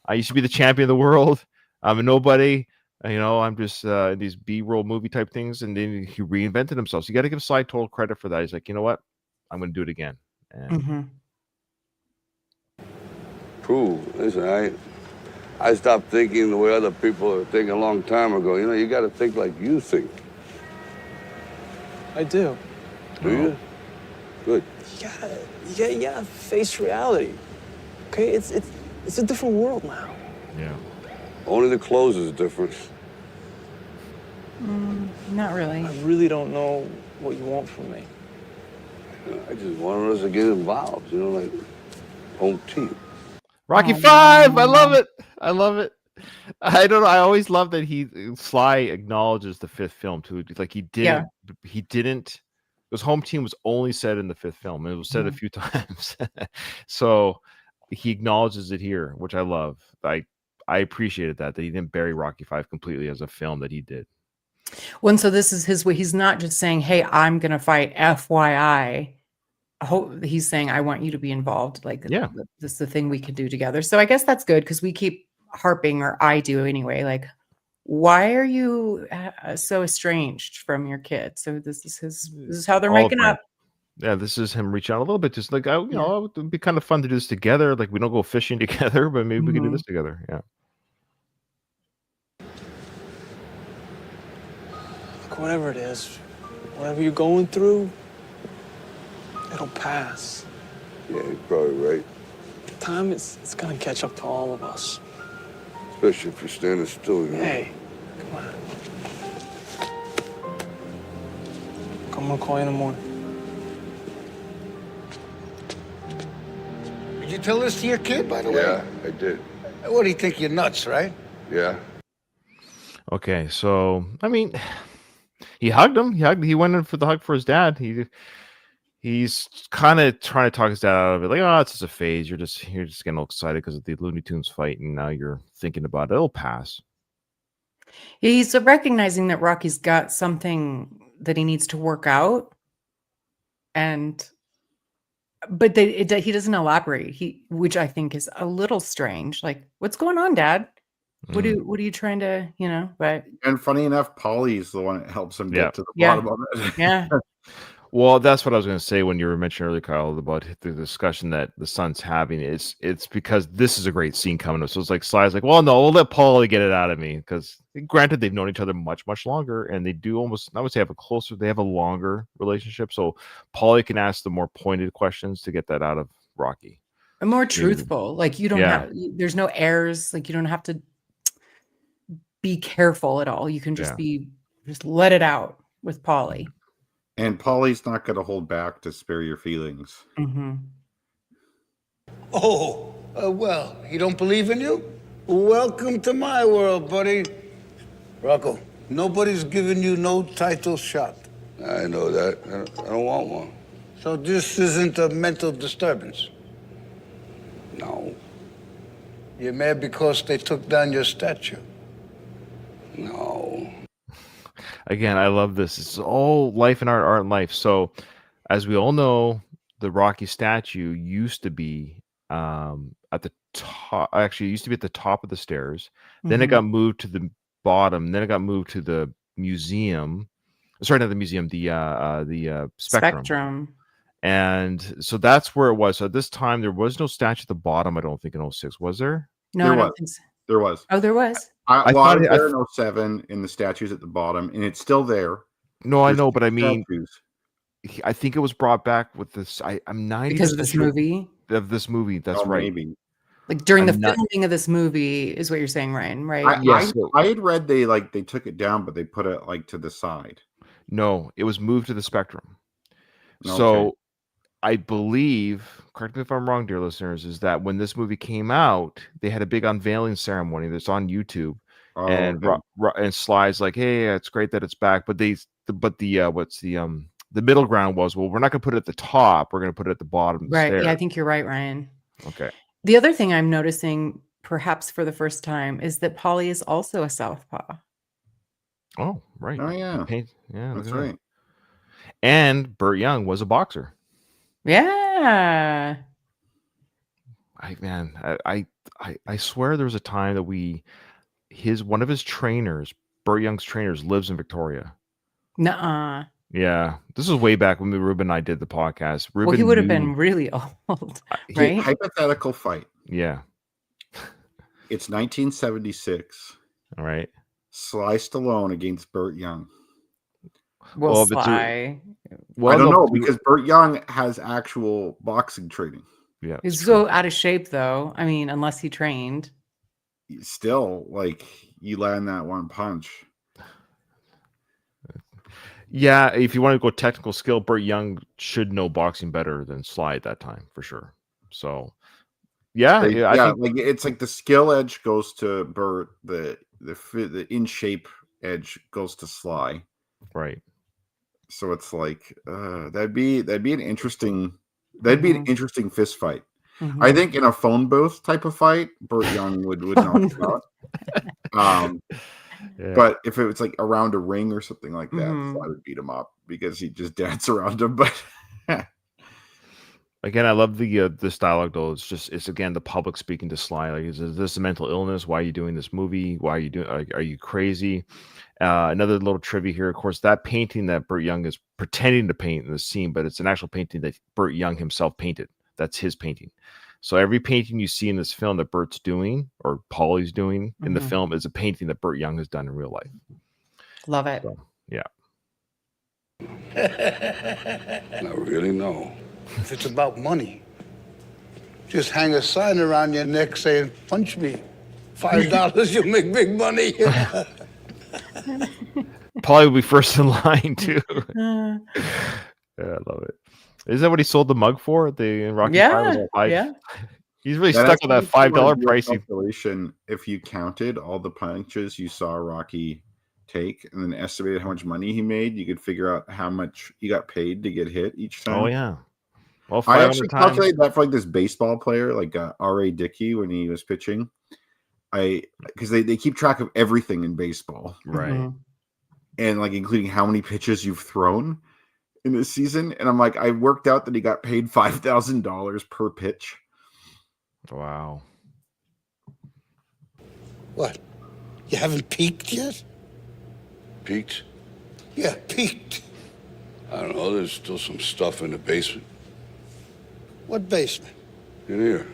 I used to be the champion of the world. I'm a nobody. I'm just these B-roll movie type things. And then he reinvented himself. So you got to give Sly total credit for that. He's like, you know what? I'm going to do it again. And Listen, I stopped thinking the way other people are thinking a long time ago. You got to think like you think. I do. Do you? Good. You gotta face reality. Okay, it's a different world now. Yeah. Only the clothes is different. Not really. I really don't know what you want from me. I just wanted us to get involved, like home team. Rocky 5, I love it. I love it. I don't know. I always love that Sly acknowledges the fifth film too. Like he didn't. His home team was only said in the fifth film. It was said a few times, so he acknowledges it here, which I love. I appreciated that he didn't bury Rocky 5 completely as a film that he did. Well, and so this is his way. He's not just saying, "Hey, I'm going to fight." FYI. He's saying, I want you to be involved. Like, this is the thing we could do together. So I guess that's good because we keep harping, or I do anyway. Like, why are you so estranged from your kid? So this is how they're making up. Yeah, this is him reaching out a little bit. Just like, it would be kind of fun to do this together. Like, we don't go fishing together, but maybe we can do this together. Yeah. Look, whatever it is, whatever you're going through, it'll pass. Yeah, you're probably right. Time it's gonna catch up to all of us. Especially if you're standing still. Hey, come on. I'm gonna call you in the morning. Did you tell this to your kid, by the way? Yeah, I did. What do you think? You're nuts, right? Yeah. Okay, so I mean, he hugged him. He went in for the hug for his dad. He's kind of trying to talk his dad out of it, like, oh, it's just a phase. You're just getting all excited because of the Looney Tunes fight, and now you're thinking about it. It'll pass. He's recognizing that Rocky's got something that he needs to work out, but he doesn't elaborate. Which I think is a little strange. Like, what's going on, Dad? What are you trying to, But and funny enough, Polly's the one that helps him get to the bottom of it. Yeah. Well, that's what I was going to say when you were mentioning earlier, Kyle, about the discussion that the son's having. It's because this is a great scene coming up. So it's like Sly's like, well, no, we'll let Paulie get it out of me, because granted they've known each other much, much longer, and they do almost, I would say, they have a longer relationship. So Paulie can ask the more pointed questions to get that out of Rocky. And more truthful. Like, you don't have, there's no airs. Like, you don't have to be careful at all. You can just just let it out with Paulie. And Polly's not going to hold back to spare your feelings. Mm-hmm. Oh, well, he don't believe in you? Welcome to my world, buddy. Rocco, nobody's giving you no title shot. I know that. I don't want one. So this isn't a mental disturbance? No. You're mad because they took down your statue. No. Again, I love this. It's all life and art and life. So, as we all know, the Rocky statue used to be at the top. Actually, it used to be at the top of the stairs. Then it Mhm. got moved to the bottom. Then it got moved to the museum. Sorry, not the museum. The Spectrum. Spectrum. And so that's where it was. So at this time, there was no statue at the bottom. I don't think in 06, was there? No, There I was. don't think so. There was. Oh, there was? I thought was it- I there in 07, and the statue's at the bottom, and it's still there. No, I There's know, two but I mean, statues. I think it was brought back with this. I'm 90 Because of this movie? of this movie. That's Oh, right. maybe. Like during the I'm not- filming of this movie is what you're saying, Ryan, right? Yes, so- I had read they took it down, but they put it like to the side. No, it was moved to the Spectrum. Okay. So I believe, correct me if I'm wrong, dear listeners, is that when this movie came out, they had a big unveiling ceremony that's on YouTube, Oh, and okay. and Sly's like, "Hey, it's great that it's back," but the middle ground was, well, we're not going to put it at the top, we're going to put it at the bottom of the Right. stairs. Yeah, I think you're right, Ryan. Okay. The other thing I'm noticing, perhaps for the first time, is that Polly is also a southpaw. Oh, right. Oh, yeah. Yeah, That's look at that. right. And Burt Young was a boxer. Yeah. I swear there was a time that one of his trainers, Burt Young's trainers, lives in Victoria. Nuh-uh. Yeah, this was way back when Ruben and I did the podcast. Well, Ruben he would have knew- been really old, Okay, right? hypothetical fight. Yeah. It's 1976. All right. Sly Stallone against Burt Young. Well, if it's a- Sly. I don't no, know because Burt Young has actual boxing training. Yeah, He's it's so true. out of shape, though. I mean, unless he trained. Still, like you land that one punch. Yeah, if you want to go technical skill, Burt Young should know boxing better than Sly at that time for sure. So, yeah, Like, I think like it's like the skill edge goes to Burt, the in shape edge goes to Sly. right. So it's like that'd be an interesting fist fight. Mhm. I think in a phone booth type of fight, Burt Young would knock him out. Yeah. But if it was like around a ring or something like that, Mhm. Sly would beat him up because he just dance around him. But Again, I love this dialogue though. It's again the public speaking to Sly. Like, is this a mental illness? Why are you doing this movie? Why are you doing? Are you crazy? Another little trivia here, of course, that painting that Burt Young is pretending to paint in the scene, but it's an actual painting that Burt Young himself painted. That's his painting. So every painting you see in this film that Burt's doing or Paulie's doing in the Mhm. film is a painting that Burt Young has done in real life. Love it. So, yeah. Not really, no. If it's about money, just hang a sign around your neck saying, punch me. $5, you'll make big money. Paulie will be first in line too. Uh, Yeah, I love it. Isn't that what he sold the mug for at the Rocky Five? Was yeah. that five? Yeah. He's really that stuck with that actually, if you wanna $5 do a pricing. calculation, if you counted all the punches you saw Rocky take and then estimated how much money he made, you could figure out how much he got paid to get hit each time. Oh yeah. Well, I 500 actually times. calculated that for like this baseball player, like R.A. Dickey when he was pitching. Because they keep track of everything in baseball, Right. Mhm. and like including how many pitches you've thrown in this season. And I'm like, I worked out that he got paid $5,000 per pitch. Wow. What? You haven't peaked yet? Peaked? Yeah, peaked. I don't know. There's still some stuff in the basement. What basement? In here.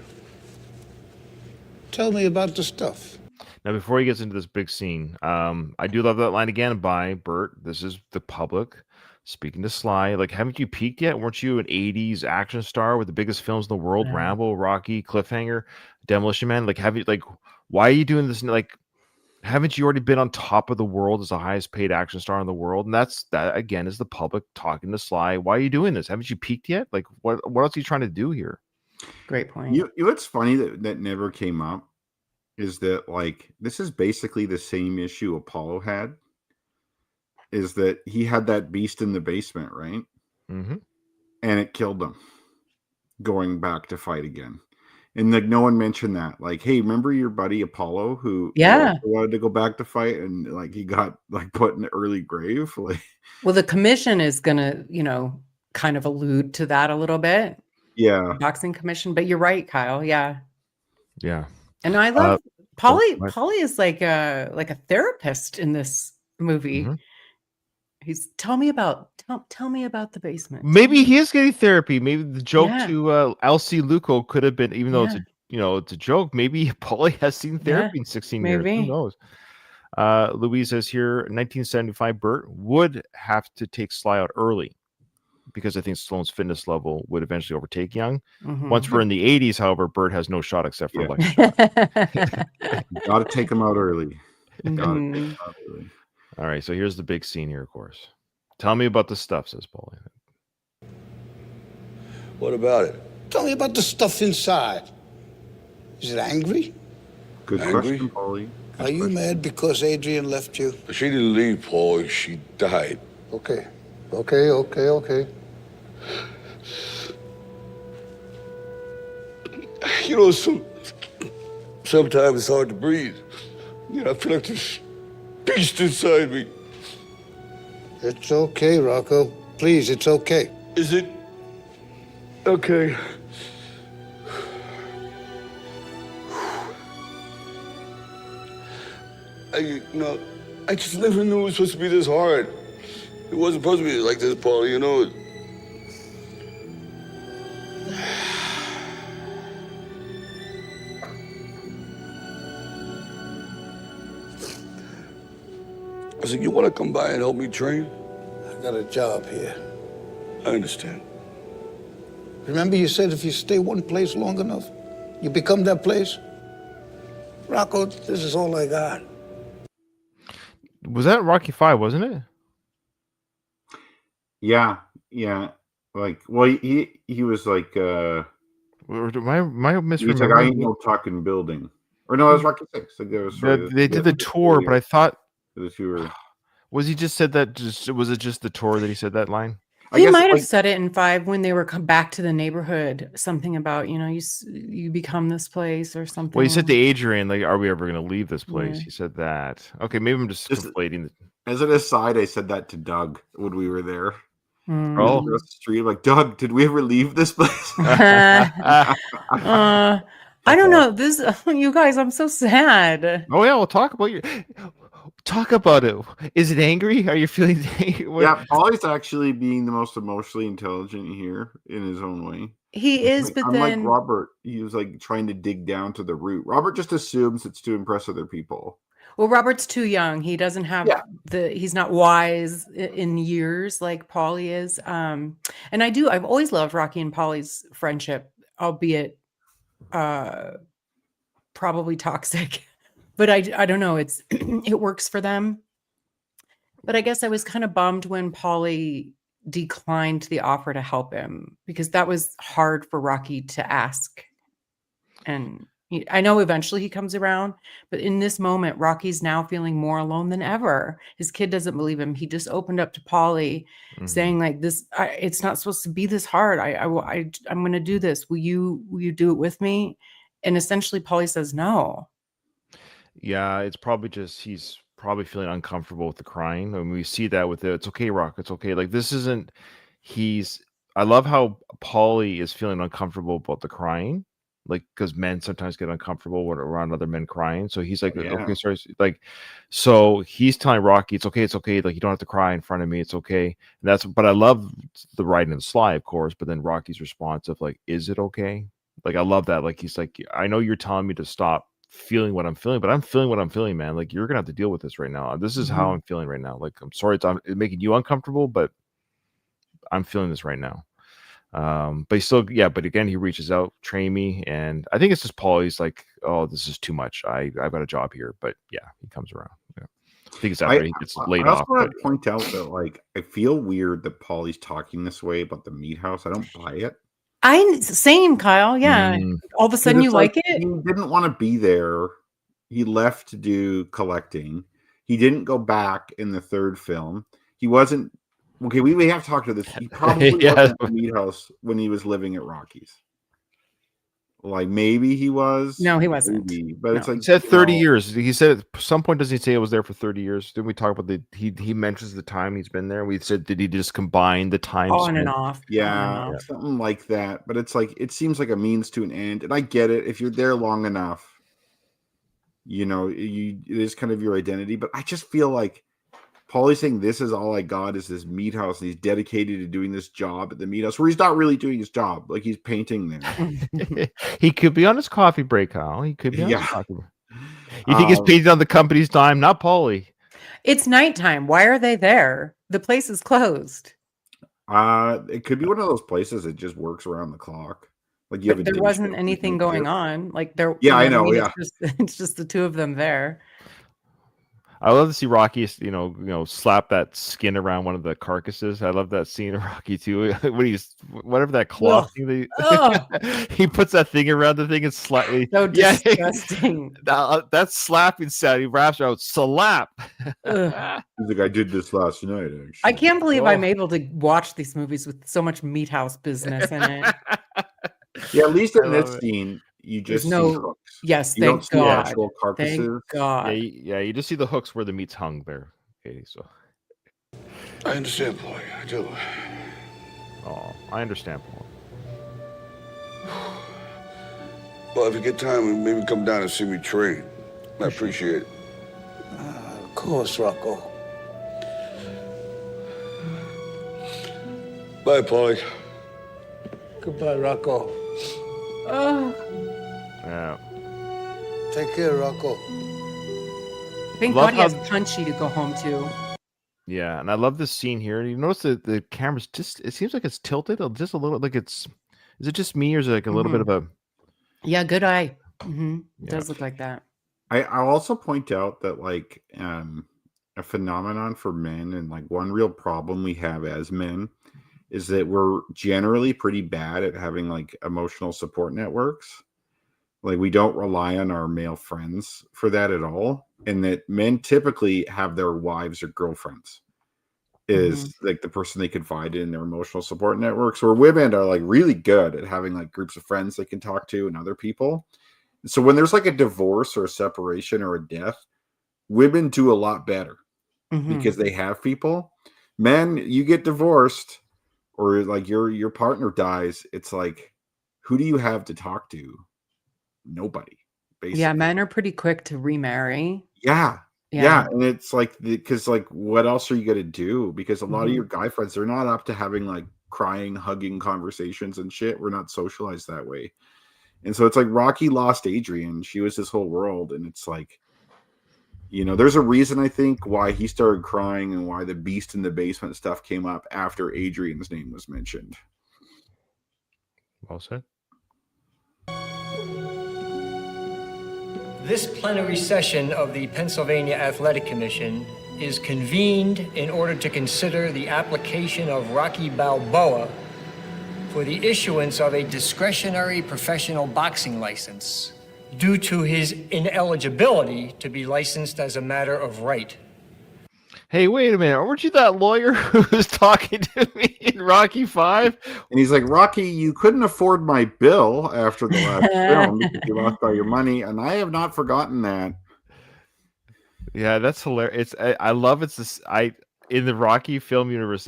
Tell me about the stuff. Now, before he gets into this big scene, I do love that line again by Burt. This is the public speaking to Sly. Like, haven't you peaked yet? Weren't you an 80s action star with the biggest films in the world? Yeah. Rambo, Rocky, Cliffhanger, Demolition Man. Like, why are you doing this? Like, haven't you already been on top of the world as the highest paid action star in the world? And that again is the public talking to Sly. Why are you doing this? Haven't you peaked yet? Like, what else are you trying to do here? Great point. You know what's funny that never came up is that like this is basically the same issue Apollo had. Is that he had that beast in the basement, right? Mm-hmm. And it killed him. Going back to fight again, And like no one mentioned that. Like, hey, remember your buddy Apollo who Yeah. also wanted to go back to fight and like he got like put in an early grave? Like, Well, the commission is gonna, kind of allude to that a little bit. yeah. Boxing commission, but you're right, Kyle. Yeah. Yeah. And I love Polly. right. Polly is like a therapist in this movie. Mhm. He's tell me about the basement. Maybe he is getting therapy. Maybe the joke Yeah. to Elsie Luco could have been, even though it's Yeah. it's a joke. Maybe Paulie has seen therapy in 16 years. Who maybe. knows? Louise says here, 1975, Bert would have to take Sly out early because I think Stallone's fitness level would eventually overtake Young. Once Mhm. we're in the 80s, however, Bert has no shot except for Yeah. lucky shot. You gotta take him out early. Gotta take him Mhm. out early. All right, so here's the big scene here, of course. Tell me about the stuff, says Paulie. What about it? Tell me about the stuff inside. Is it angry? Good Angry? question, Paulie. Good Are you question. mad because Adrian left you? She didn't leave, Paul. She died. Okay. You know, sometimes it's hard to breathe. I feel like this beast inside me. It's okay, Rocco. Please, it's okay. Is it okay? I just never knew it was supposed to be this hard. It wasn't supposed to be like this, Paul, I said, you want to come by and help me train? I got a job here. I understand. Remember you said if you stay one place long enough, you become that place? Rocco, this is all I got. Was that Rocky 5, wasn't it? Yeah. Like, well, he was like, Or am I he was like, I ain't no talking building. Or no, it was Rocky 6. Like, there was, They did the tour, but I thought the tour. was he just said that? Was it just the tour that he said that line? He might have said it in 5 when they were come back to the neighborhood. Something about you become this place or something. Well, he said to Adrian, like, "Are we ever going to leave this place?" Yeah. He said that. Okay, maybe I'm just conflating. As an aside, I said that to Doug when we were there. Oh. Across the street, like, Doug, did we ever leave this place? I don't know. This, you guys, I'm so sad. Oh yeah, we'll talk about talk about it. Is it angry? Are you feeling angry? Yeah, Paulie's actually being the most emotionally intelligent here in his own way. He is, but unlike then Robert, he was like trying to dig down to the root. Robert just assumes it's to impress other people. well, Robert's too young. He doesn't have he's not wise in years like Paulie is. And I've always loved Rocky and Paulie's friendship, albeit probably toxic. But I don't know. It's it works for them. But I guess I was kind of bummed when Paulie declined the offer to help him because that was hard for Rocky to ask. And I know eventually he comes around, but in this moment, Rocky's now feeling more alone than ever. His kid doesn't believe him. He just opened up to Paulie, saying like, "This, it's not supposed to be this hard. I'm going to do this. Will you do it with me?" And essentially, Paulie says no. Yeah, it's probably just he's probably feeling uncomfortable with the crying. I mean, we see that with it's okay, Rock. It's okay. Like this isn't. I love how Paulie is feeling uncomfortable about the crying. Like because men sometimes get uncomfortable when around other men crying. So he's like, okay, sorry. Like, so he's telling Rocky, it's okay. Like you don't have to cry in front of me. It's okay. And but I love the writing of Sly, of course. But then Rocky's response of like, is it okay? Like I love that. Like he's like, I know you're telling me to stop feeling what I'm feeling, but I'm feeling what I'm feeling, man. Like you're gonna have to deal with this right now. This is how I'm feeling right now. Like I'm sorry it's making you uncomfortable, but I'm feeling this right now. But he still, but again, he reaches out, train me, and I think it's just Paul. He's like, oh, this is too much. I've got a job here, but yeah, he comes around. Yeah. I think it's after he gets laid off. I also want to point out that like I feel weird that Paulie's talking this way about the meat house. I don't buy it. Same, Kyle. Yeah. All of a sudden you like it? He didn't want to be there. He left to do collecting. He didn't go back in the third film. He wasn't okay. We have to talk to this. He probably wasn't at the meat house when he was living at Rocky's. Like maybe he was. No, he wasn't. Maybe. But it's No. like He said 30 well, years. He said at some point, doesn't he say it was there for 30 years? Didn't we talk about he mentions the time he's been there? We said, did he just combine the time On and spent? off. On and yeah, off. something like that. But it's like it seems like a means to an end. And I get it. If you're there long enough, you know, it is kind of your identity. But I just feel like Paulie's saying this is all I got is this meat house, and he's dedicated to doing this job at the meat house where he's not really doing his job. Like he's painting there. He could be on his coffee break, Kyle. He could be on his Yeah. coffee break. You think he's painting on the company's dime, not Paulie? It's nighttime. Why are they there? The place is closed. It could be one of those places that just works around the clock. Like you have But a there day wasn't shift, anything you going know, on. Like there. Yeah, I what know, mean? yeah. It's just the two of them there. I love to see Rocky, slap that skin around one of the carcasses. I love that scene of Rocky too. When he's whatever that cloth thing he puts that thing around the thing and slightly So disgusting. That slapping sound. He raps out slap. He's like, I did this last night. Actually. I can't believe I'm able to watch these movies with so much meat house business in it. Yeah, at least in this scene, you There's just see no. hooks. Yes, You don't thank see God. actual carcasses. Thank God. You just see the hooks where the meat's hung there, Katie. So I understand, Paulie. I do. oh, I understand, Paul. Well, if you get time, maybe come down and see me train. I appreciate it. Of course, Rocco. Bye, Paulie. Goodbye, Rocco. Oh, Yeah. Take care, Rocco. thank Love God he has how- Punchy to go home to. Yeah, and I love this scene here. You notice that the camera's it seems like it's tilted just a little, like is it just me or is it like a little bit of a Yeah, good eye. It Yeah. does look like that. I'll also point out that like a phenomenon for men and like one real problem we have as men is that we're generally pretty bad at having like emotional support networks. Like we don't rely on our male friends for that at all. And that men typically have their wives or girlfriends is like the person they confide in their emotional support networks, where women are like really good at having like groups of friends they can talk to and other people. So when there's like a divorce or a separation or a death, women do a lot better because they have people. Men, you get divorced or like your partner dies, it's like, who do you have to talk to? Nobody. Basically. Yeah, men are pretty quick to remarry. Yeah. Yeah. And it's like because like what else are you gonna do? Because a lot of your guy friends, they're not up to having like crying, hugging conversations and shit. We're not socialized that way. And so it's like Rocky lost Adrian. She was his whole world. And it's like, you know, there's a reason I think why he started crying and why the beast in the basement stuff came up after Adrian's name was mentioned. Well said. This plenary session of the Pennsylvania Athletic Commission is convened in order to consider the application of Rocky Balboa for the issuance of a discretionary professional boxing license due to his ineligibility to be licensed as a matter of right. Hey, wait a minute. Weren't you that lawyer who was talking to me in Rocky 5? And he's like, Rocky, you couldn't afford my bill after the last film because you lost all your money. And I have not forgotten that. Yeah, that's hilarious. I love it's this. In the Rocky film universe,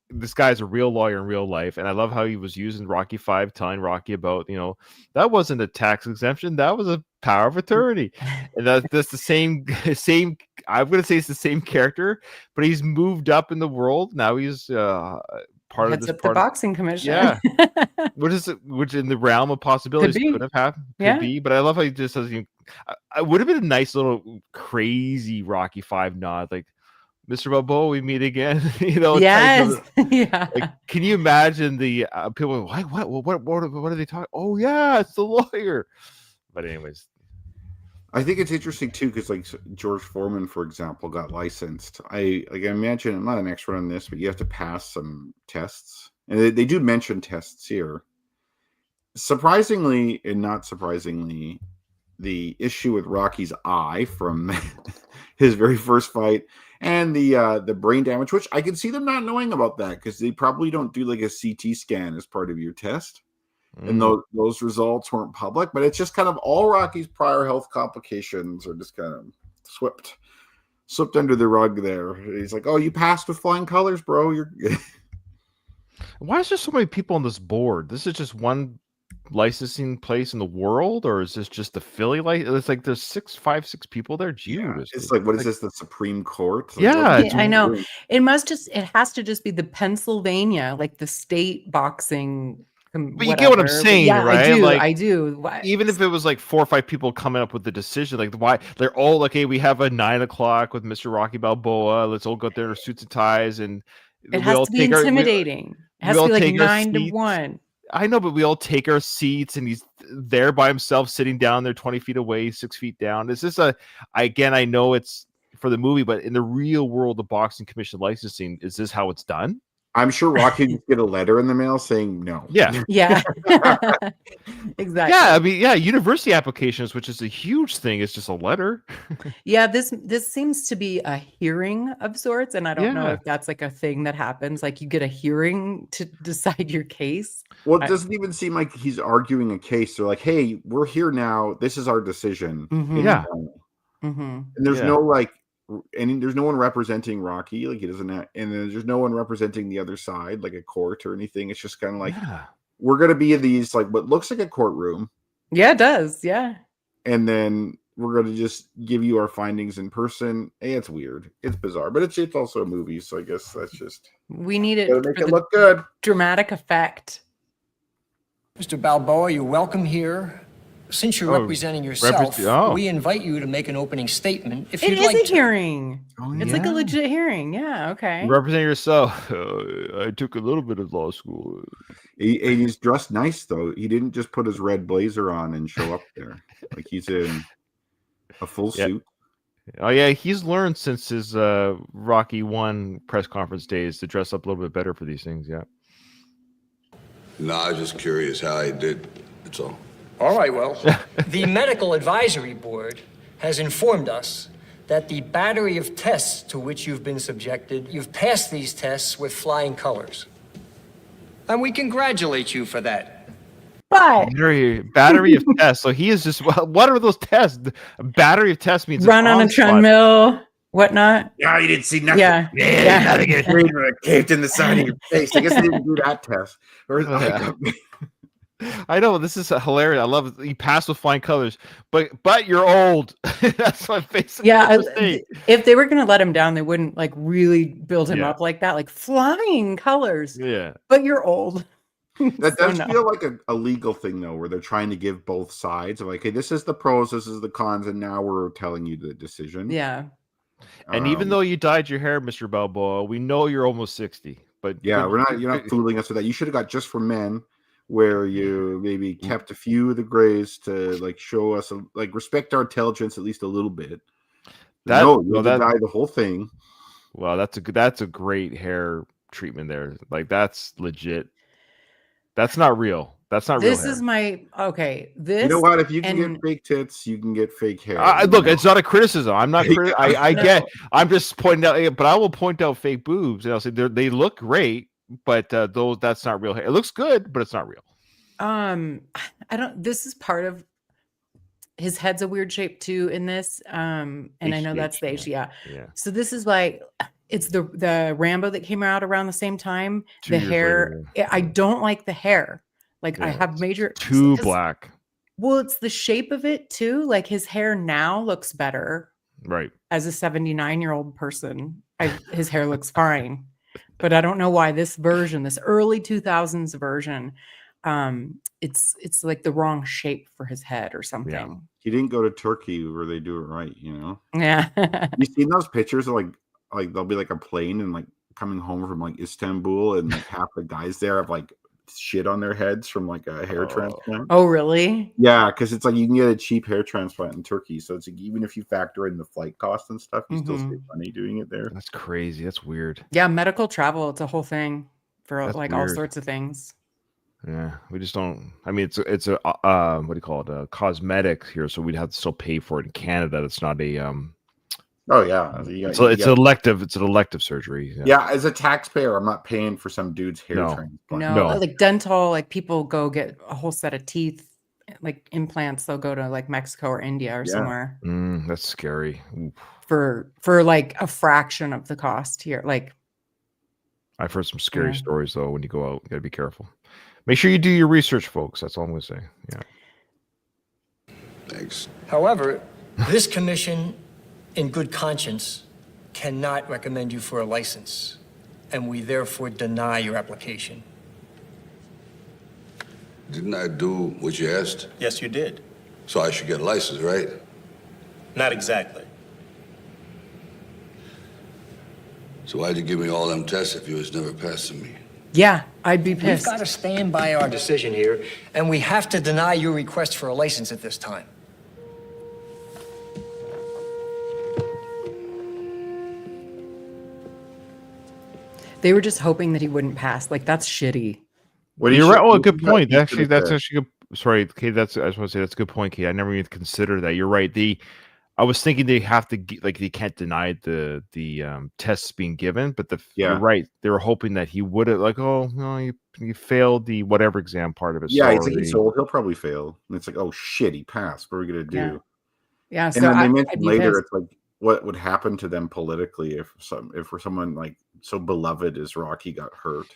this guy's a real lawyer in real life, and I love how he was using Rocky 5, telling Rocky about that wasn't a tax exemption, that was a power of attorney, and that's the same. I'm gonna say it's the same character, but he's moved up in the world now. He's part Heads of this up the boxing commission. Yeah, which in the realm of possibilities could have happened, could be. But I love how he just says, I would have been a nice little crazy Rocky 5 nod, like, Mr. Balboa, we meet again. Yes. Yeah. Like, can you imagine the people? Why? What are they talking? Oh yeah, it's the lawyer. But anyways, I think it's interesting too because like George Foreman, for example, got licensed. I imagine I'm not an expert on this, but you have to pass some tests, and they do mention tests here. Surprisingly and not surprisingly, the issue with Rocky's eye from his very first fight and the brain damage, which I can see them not knowing about that because they probably don't do like a CT scan as part of your test. and those results weren't public. But it's just kind of all Rocky's prior health complications are just kind of swept under the rug there. He's like, "Oh, you passed with flying colors, bro. You're." Why is there so many people on this board? This is just one licensing place in the world, or is this just the Philly It's like there's 6 people there. Judas, it's like, what is this? The Supreme Court? Like, yeah, I know. It has to just be the Pennsylvania, like the state boxing. But you get what I'm saying, yeah, right? I do. Even if it was like 4 or 5 people coming up with the decision, like why they're all like, hey, we have a 9 o'clock with Mr. Rocky Balboa. Let's all go there in our suits and ties, and it has to be intimidating. It has to be like 9 to 1. I know, but we all take our seats, and he's there by himself, sitting down there 20 feet away, 6 feet down. Is this I know it's for the movie, but in the real world of boxing commission licensing, is this how it's done? I'm sure Rocky would get a letter in the mail saying no. Yeah. Yeah. Exactly. Yeah, I mean, yeah, university applications, which is a huge thing, is just a letter. Yeah, this seems to be a hearing of sorts, and I don't know if that's like a thing that happens. Like you get a hearing to decide your case. Well, it doesn't even seem like he's arguing a case. They're like, "Hey, we're here now. This is our decision." Yeah. And there's no and there's no one representing Rocky. Like he doesn't have, and there's no one representing the other side, like a court or anything. It's just kind of like we're gonna be in these like what looks like a courtroom. Yeah, it does. Yeah. And then we're gonna just give you our findings in person. Hey, it's weird. It's bizarre, but it's also a movie, so I guess that's just we need it to make it look good. Dramatic effect. Mr. Balboa, you're welcome here. Since you're representing yourself, we invite you to make an opening statement if you'd like to. It is a hearing. It's like a legit hearing. Yeah, okay. Represent yourself. I took a little bit of law school. He's dressed nice, though. He didn't just put his red blazer on and show up there. Like he's in a full suit. Oh, yeah. He's learned since his Rocky 1 press conference days to dress up a little bit better for these things. Yeah. No, I was just curious how he did. That's all. All right, well, the Medical Advisory Board has informed us that the battery of tests to which you've been subjected, you've passed these tests with flying colors. And we congratulate you for that. But battery of tests. So he is just, what are those tests? A battery of tests means run on a treadmill, whatnot. Yeah, you didn't see nothing. Yeah. Nothing caved in the side of your face. I guess they didn't do that test. I know, this is hilarious. I love it. He passed with flying colors, but you're old. That's what basically. Yeah, if they were going to let him down, they wouldn't like really build him up like that, like flying colors. Yeah, but you're old. That does feel like a legal thing though, where they're trying to give both sides of like, hey, this is the pros, this is the cons, and now we're telling you the decision. Yeah. And even though you dyed your hair, Mr. Balboa, we know you're almost 60. But yeah, you're not fooling us with that. You should have got Just for Men, where you maybe kept a few of the grays to like show us like respect our intelligence at least a little bit. Dye the whole thing. Well, that's a great hair treatment there. Like that's legit. That's not real. That's not real. This is this. You know what? If you can get fake tits, you can get fake hair. Look, it's not a criticism. I'm not. I get. I'm just pointing out. But I will point out fake boobs, and I'll say they look great, but that's not real hair. It looks good, but it's not real. I don't. This is part of his head's a weird shape too in this. And I know that's the age. Yeah. So this is like. It's the Rambo that came out around the same time. The hair, I don't like the hair. Like I have major too black. Well, it's the shape of it too. Like his hair now looks better. Right. As a 79-year-old person, his hair looks fine. But I don't know why this version, this early 2000s version, it's like the wrong shape for his head or something. Yeah. He didn't go to Turkey where they do it right, you know? Yeah. You seen those pictures of like there'll be like a plane and like coming home from like Istanbul and like half the guys there have like shit on their heads from like a hair transplant. Oh, really? Yeah, because it's like you can get a cheap hair transplant in Turkey. So it's like even if you factor in the flight cost and stuff, you still save money doing it there. That's crazy. That's weird. Yeah, medical travel, it's a whole thing for That's like weird. all sorts of things. Yeah, we just don't. I mean, it's a what do you call it? Cosmetics here, so we'd have to still pay for it in Canada. It's not a Oh yeah, So it's elective. It's an elective surgery. Yeah, as a taxpayer, I'm not paying for some dude's hair No. transplant. No, like dental, like people go get a whole set of teeth, like implants. They'll go to like Mexico or India or somewhere That's scary. Oof. for like a fraction of the cost here. Like, I've heard some scary stories though. When you go out, you gotta be careful. Make sure you do your research, folks. That's all I'm gonna say. Yeah. Thanks. However, this commission, in good conscience, cannot recommend you for a license, and we therefore deny your application. Didn't I do what you asked? Yes, you did. So I should get a license, right? Not exactly. So why'd you give me all them tests if you was never passing me? yeah, I'd be We've pissed. got to stand by our decision here, and we have to deny your request for a license at this time. They were just hoping that he wouldn't pass. Like, that's shitty. You're right. Oh, a good point. Actually, that's actually good. Sorry, Kate. I just want to say that's a good point, Kate. I never even considered that. You're right. I was thinking they have to they can't deny the tests being given, but you're right. They were hoping that he would have oh no, you failed the whatever exam part of it. Yeah, he's old. He'll probably fail. And it's like, oh shit, he passed. What are we gonna do? Yeah. And So then they I'd mentioned be later, pissed. it's like what would happen to them politically if for someone like so beloved as Rocky got hurt.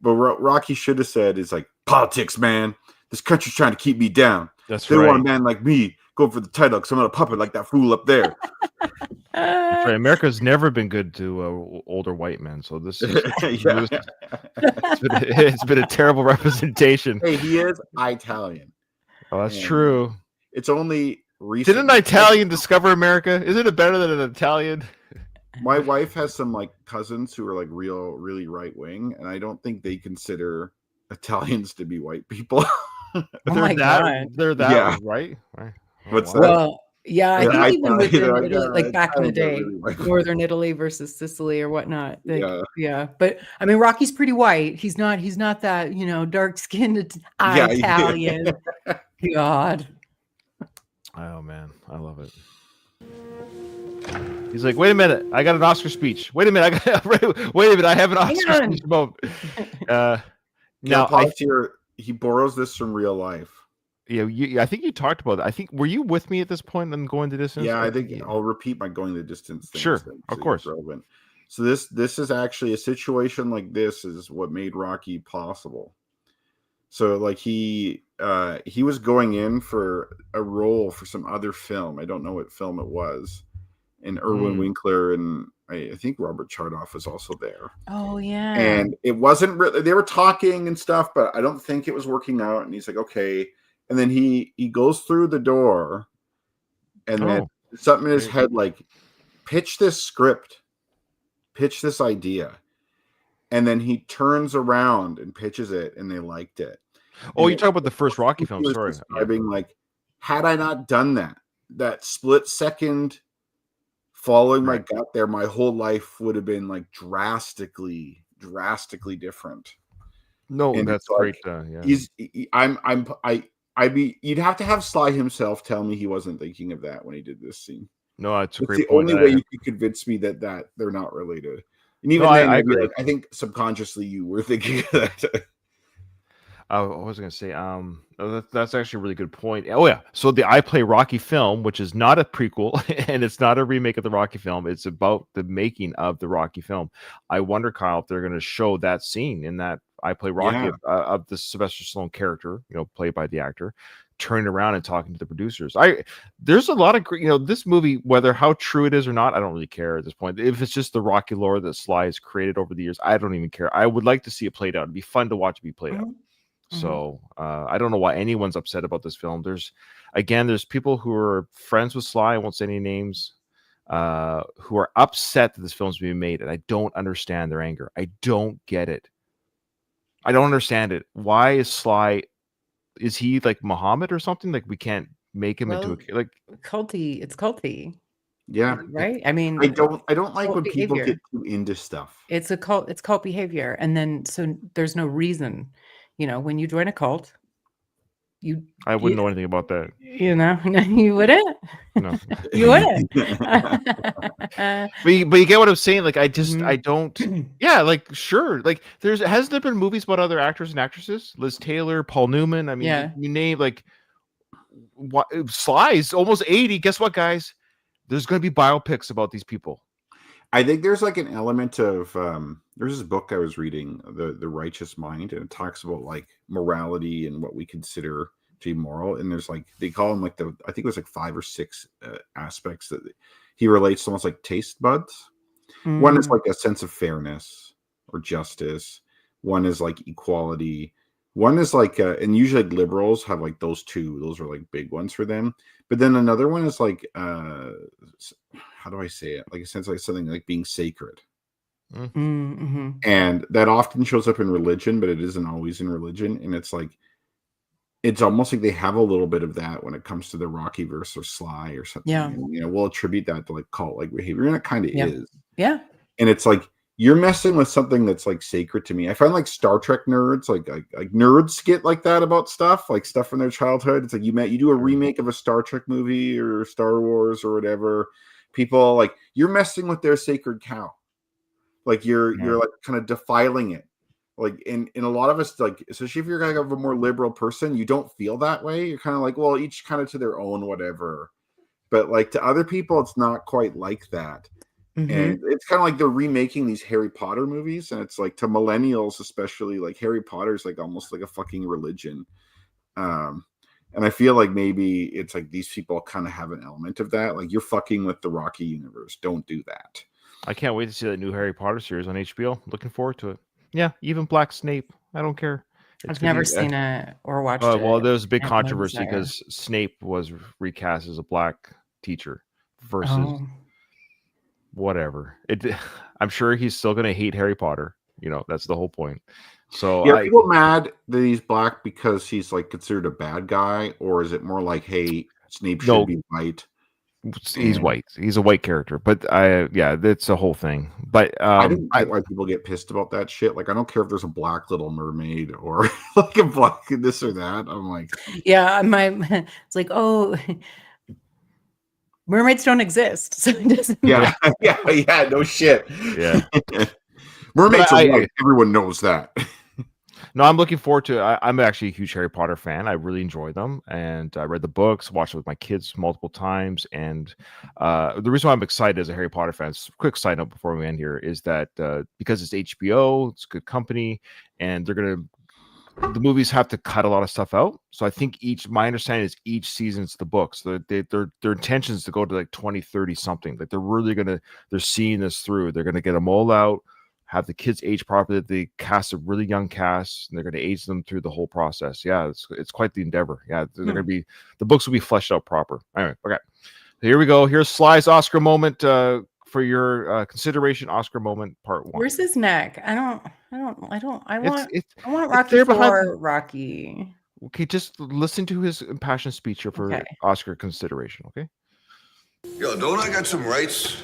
But Rocky should have said, "Is like politics, man. This country's trying to keep me down. That's they right. want a man like me going for the title because I'm not a puppet like that fool up there." That's right. America's never been good to older white men, so this is it's been a terrible representation. Hey, he is Italian. Oh, that's true. It's only recent. Didn't an Italian discover America? Isn't it better than an Italian? My wife has some like cousins who are like really right wing, and I don't think they consider Italians to be white people. my God. They're that right? What's wow. that? Well, yeah, I Yeah, think even within like, Italy, like back in the day, really white. Northern Italy versus Sicily or whatnot. Like, yeah. But I mean, Rocky's pretty white. He's not that, dark skinned Italian. God. Oh man, I love it. He's like, wait a minute, I got an Oscar speech. Wait a minute, wait a minute, I have an Oscar speech moment. Now, he borrows this from real life. Yeah, I think you talked about that. Were you with me at this point and going the distance? Yeah, I think I'll repeat my going the distance thing. Sure, of course. Relevant. So this is actually a situation like this is what made Rocky possible. So like he was going in for a role for some other film. I don't know what film it was. And Erwin Winkler and I think Robert Chardoff was also there. Oh yeah. And it wasn't really, they were talking and stuff, but I don't think it was working out. And he's like, okay. And then he goes through the door and then something in his head, like, pitch this script, pitch this idea. And then he turns around and pitches it and they liked it. Oh, you're talking about the first Rocky film. Sorry. Describing like, had I not done that split second following my gut there, my whole life would have been like drastically different. No, and that's great. You'd have to have Sly himself tell me he wasn't thinking of that when he did this scene. No, it's a great the point. Only way you could convince me that they're not related. And even then, I agree. I think subconsciously you were thinking of that. I was going to say, that's actually a really good point. Oh yeah, so the I Play Rocky film, which is not a prequel and it's not a remake of the Rocky film, it's about the making of the Rocky film. I wonder, Kyle, if they're going to show that scene in that I Play Rocky of the Sylvester Stallone character, played by the actor, turning around and talking to the producers. There's a lot of this movie, whether how true it is or not, I don't really care at this point. If it's just the Rocky lore that Sly has created over the years, I don't even care. I would like to see it played out. It'd be fun to watch it be played out. So I don't know why anyone's upset about this film. There's people who are friends with Sly, I won't say any names, who are upset that this film's being made, and I don't understand their anger. I don't get it. I don't understand it. Why is Sly? Is he like Muhammad or something? Like we can't make him into a culty. It's culty. Yeah. Right. I mean, I don't like when people get too into stuff. It's a cult. It's cult behavior, and then so there's no reason. When you join a cult, I wouldn't know anything about that. You know, you wouldn't. No, you wouldn't. but you get what I'm saying. Like, I Mm-hmm. don't. Yeah, like sure. Like, hasn't there been movies about other actors and actresses? Liz Taylor, Paul Newman. I mean, Yeah. you name like what Sly's almost 80. Guess what, guys? There's going to be biopics about these people. I think there's like an element of there's this book I was reading, the Righteous Mind, and it talks about like morality and what we consider to be moral. And there's like they call them like I think it was like 5 or 6 aspects that he relates to almost like taste buds. One is like a sense of fairness or justice. One is like equality. One is like, and usually like liberals have like those two. Those are like big ones for them. But then another one is like, how do I say it? Like a sense of like something like being sacred. Mm-hmm. And that often shows up in religion, but it isn't always in religion. And it's like, it's almost like they have a little bit of that when it comes to the Rocky versus Sly or something. Yeah. And, you know, we'll attribute that to like cult-like behavior, and it kind of is. Yeah. And it's like you're messing with something that's like sacred to me. I find like Star Trek nerds, like nerds get like that about stuff, like stuff from their childhood. It's like you do a remake of a Star Trek movie or Star Wars or whatever. People like you're messing with their sacred cow. Like you're like kind of defiling it. Like in a lot of us, like especially if you're kind of a more liberal person, you don't feel that way. You're kind of like, well, each kind of to their own, whatever. But like to other people, it's not quite like that. Mm-hmm. And it's kind of like they're remaking these Harry Potter movies, and it's like to millennials especially, like Harry Potter is like almost like a fucking religion. And I feel like maybe it's like these people kind of have an element of that. Like you're fucking with the Rocky universe. Don't do that. I can't wait to see that new Harry Potter series on HBO. Looking forward to it. Yeah, even Black Snape. I don't care. I've never seen it or watched it. Well, there's a big I controversy desire. because Snape was recast as a black teacher versus whatever. I'm sure he's still going to hate Harry Potter. You know, that's the whole point. So yeah, are people mad that he's black because he's like considered a bad guy, or is it more like, hey, Snape should be white? He's white. He's a white character, but that's the whole thing. But I don't get why people get pissed about that shit. Like, I don't care if there's a black Little Mermaid or like a black this or that. I'm like, yeah, it's like, oh, mermaids don't exist, so it doesn't. Yeah, no shit. Yeah, mermaids are white. Everyone knows that. No, I'm looking forward to it. I'm actually a huge Harry Potter fan. I really enjoy them. And I read the books, watched it with my kids multiple times. And the reason why I'm excited as a Harry Potter fan, quick side note before we end here, is that because it's HBO, it's a good company, and the movies have to cut a lot of stuff out. So I think my understanding is each season's the books. Their intention is to go to like 20, 30 something. Like they're seeing this through. They're going to get them all out, have the kids age properly. They cast a really young cast, and they're going to age them through the whole process. Yeah, it's quite the endeavor. Yeah, they're going to be, the books will be fleshed out proper. Anyway, okay, here we go. Here's Sly's Oscar moment for your consideration. Oscar moment part 1. Where's his neck? I want it's Rocky there for Rocky. Okay, just listen to his impassioned speech for Oscar consideration. Okay. Yo, don't I got some rights?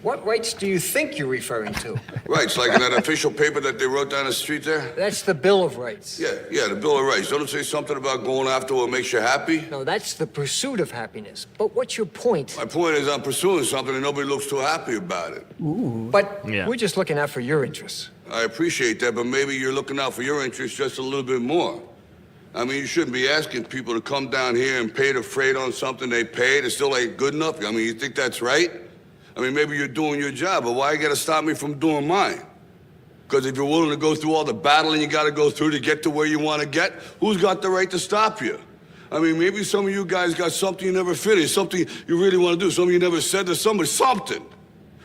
What rights do you think you're referring to? Rights, like in that official paper that they wrote down the street there? That's the Bill of Rights. Yeah, the Bill of Rights. Don't it say something about going after what makes you happy? No, that's the pursuit of happiness. But what's your point? My point is I'm pursuing something and nobody looks too happy about it. Ooh. But we're just looking out for your interests. I appreciate that, but maybe you're looking out for your interests just a little bit more. I mean, you shouldn't be asking people to come down here and pay the freight on something they paid. It still ain't good enough. I mean, you think that's right? I mean, maybe you're doing your job, but why you gotta stop me from doing mine? Because if you're willing to go through all the battling you gotta go through to get to where you wanna get, who's got the right to stop you? I mean, maybe some of you guys got something you never finished, something you really wanna do, something you never said to somebody, something.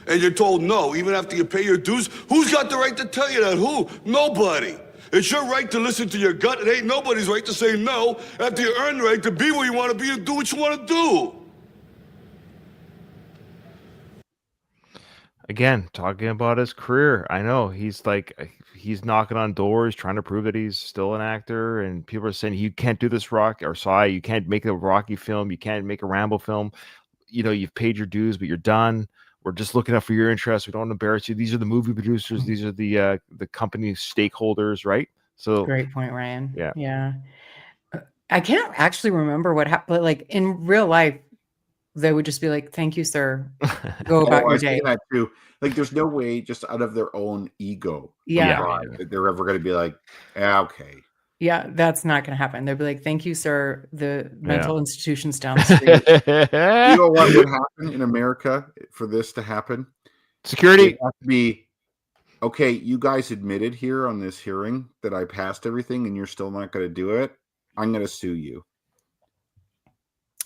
And you're told no, even after you pay your dues. Who's got the right to tell you that? Who? Nobody. It's your right to listen to your gut. It ain't nobody's right to say no after you earn the right to be where you wanna be and do what you wanna do. Again, talking about his career. I know he's knocking on doors, trying to prove that he's still an actor, and people are saying you can't do this you can't make a Rocky film, you can't make a Rambo film. You know, you've paid your dues, but you're done. We're just looking out for your interests. We don't embarrass you. These are the movie producers. These are the company stakeholders, right? So great point, Ryan. Yeah. I can't actually remember what happened. Like in real life, they would just be like, "Thank you, sir. Go about your I see day." that too. Like, there's no way, just out of their own ego, Yeah. pride, that they're ever going to be like, okay. Yeah, that's not going to happen. They'll be like, "Thank you, sir. The mental institution's down the street." You know what would happen in America for this to happen? Security. It has to be, okay, you guys admitted here on this hearing that I passed everything and you're still not going to do it. I'm going to sue you.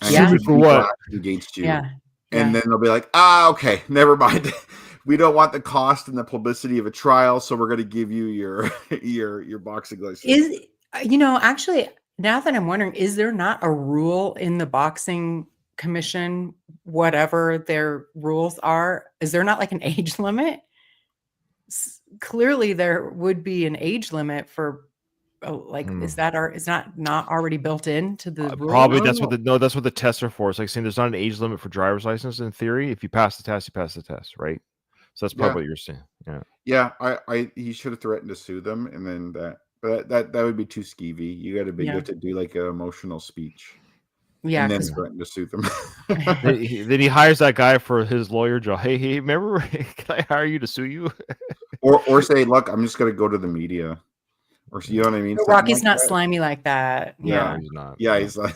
And Yeah. sue me for what? against you. Yeah. And Yeah. then they'll be like, okay, never mind. We don't want the cost and the publicity of a trial, so we're going to give you your your boxing license. Actually, now that I'm wondering, is there not a rule in the boxing commission, whatever their rules are? Is there not like an age limit? Clearly, there would be an age limit for. Is that not already built into the rule? Probably that's what the tests are for. It's like saying there's not an age limit for driver's license in theory. If you pass the test, you pass the test, right? So that's probably what you're saying. Yeah. Yeah, he should have threatened to sue them, and then that would be too skeevy. You got to do like an emotional speech. Yeah, and then threaten to sue them. then he hires that guy for his lawyer job. Hey, remember? Can I hire you to sue you? or say, look, I'm just going to go to the media. Or you know what I mean? Rocky's not slimy like that. Yeah, he's not. Yeah, he's like.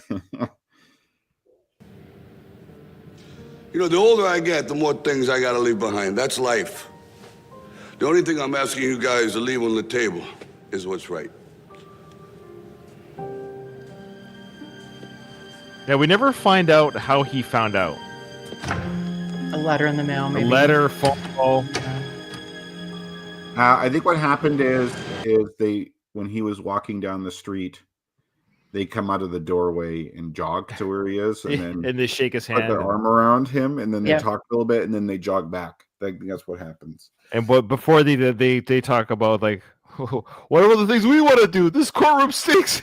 The older I get, the more things I got to leave behind. That's life. The only thing I'm asking you guys to leave on the table is what's right. Yeah, we never find out how he found out. A letter in the mail, maybe. A letter, phone call. I think what happened is when he was walking down the street, they come out of the doorway and jog to where he is, and then they shake his put hand, their arm around him, and then they talk a little bit, and then they jog back. I think that's what happens. And before they talk about like, what are the things we want to do? This courtroom stinks.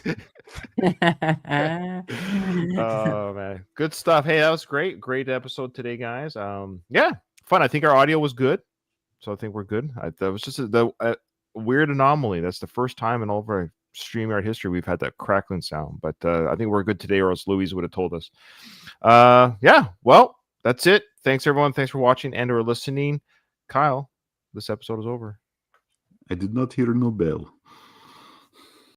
Oh man, good stuff. Hey, that was great episode today, guys. Yeah, fun. I think our audio was good, so I think we're good. That was just a weird anomaly. That's the first time in all of our StreamYard history we've had that crackling sound, but I think we're good today, or else Louise would have told us. Yeah, well, that's it. Thanks everyone. Thanks for watching and or listening. Kyle, this episode is over. I did not hear no bell.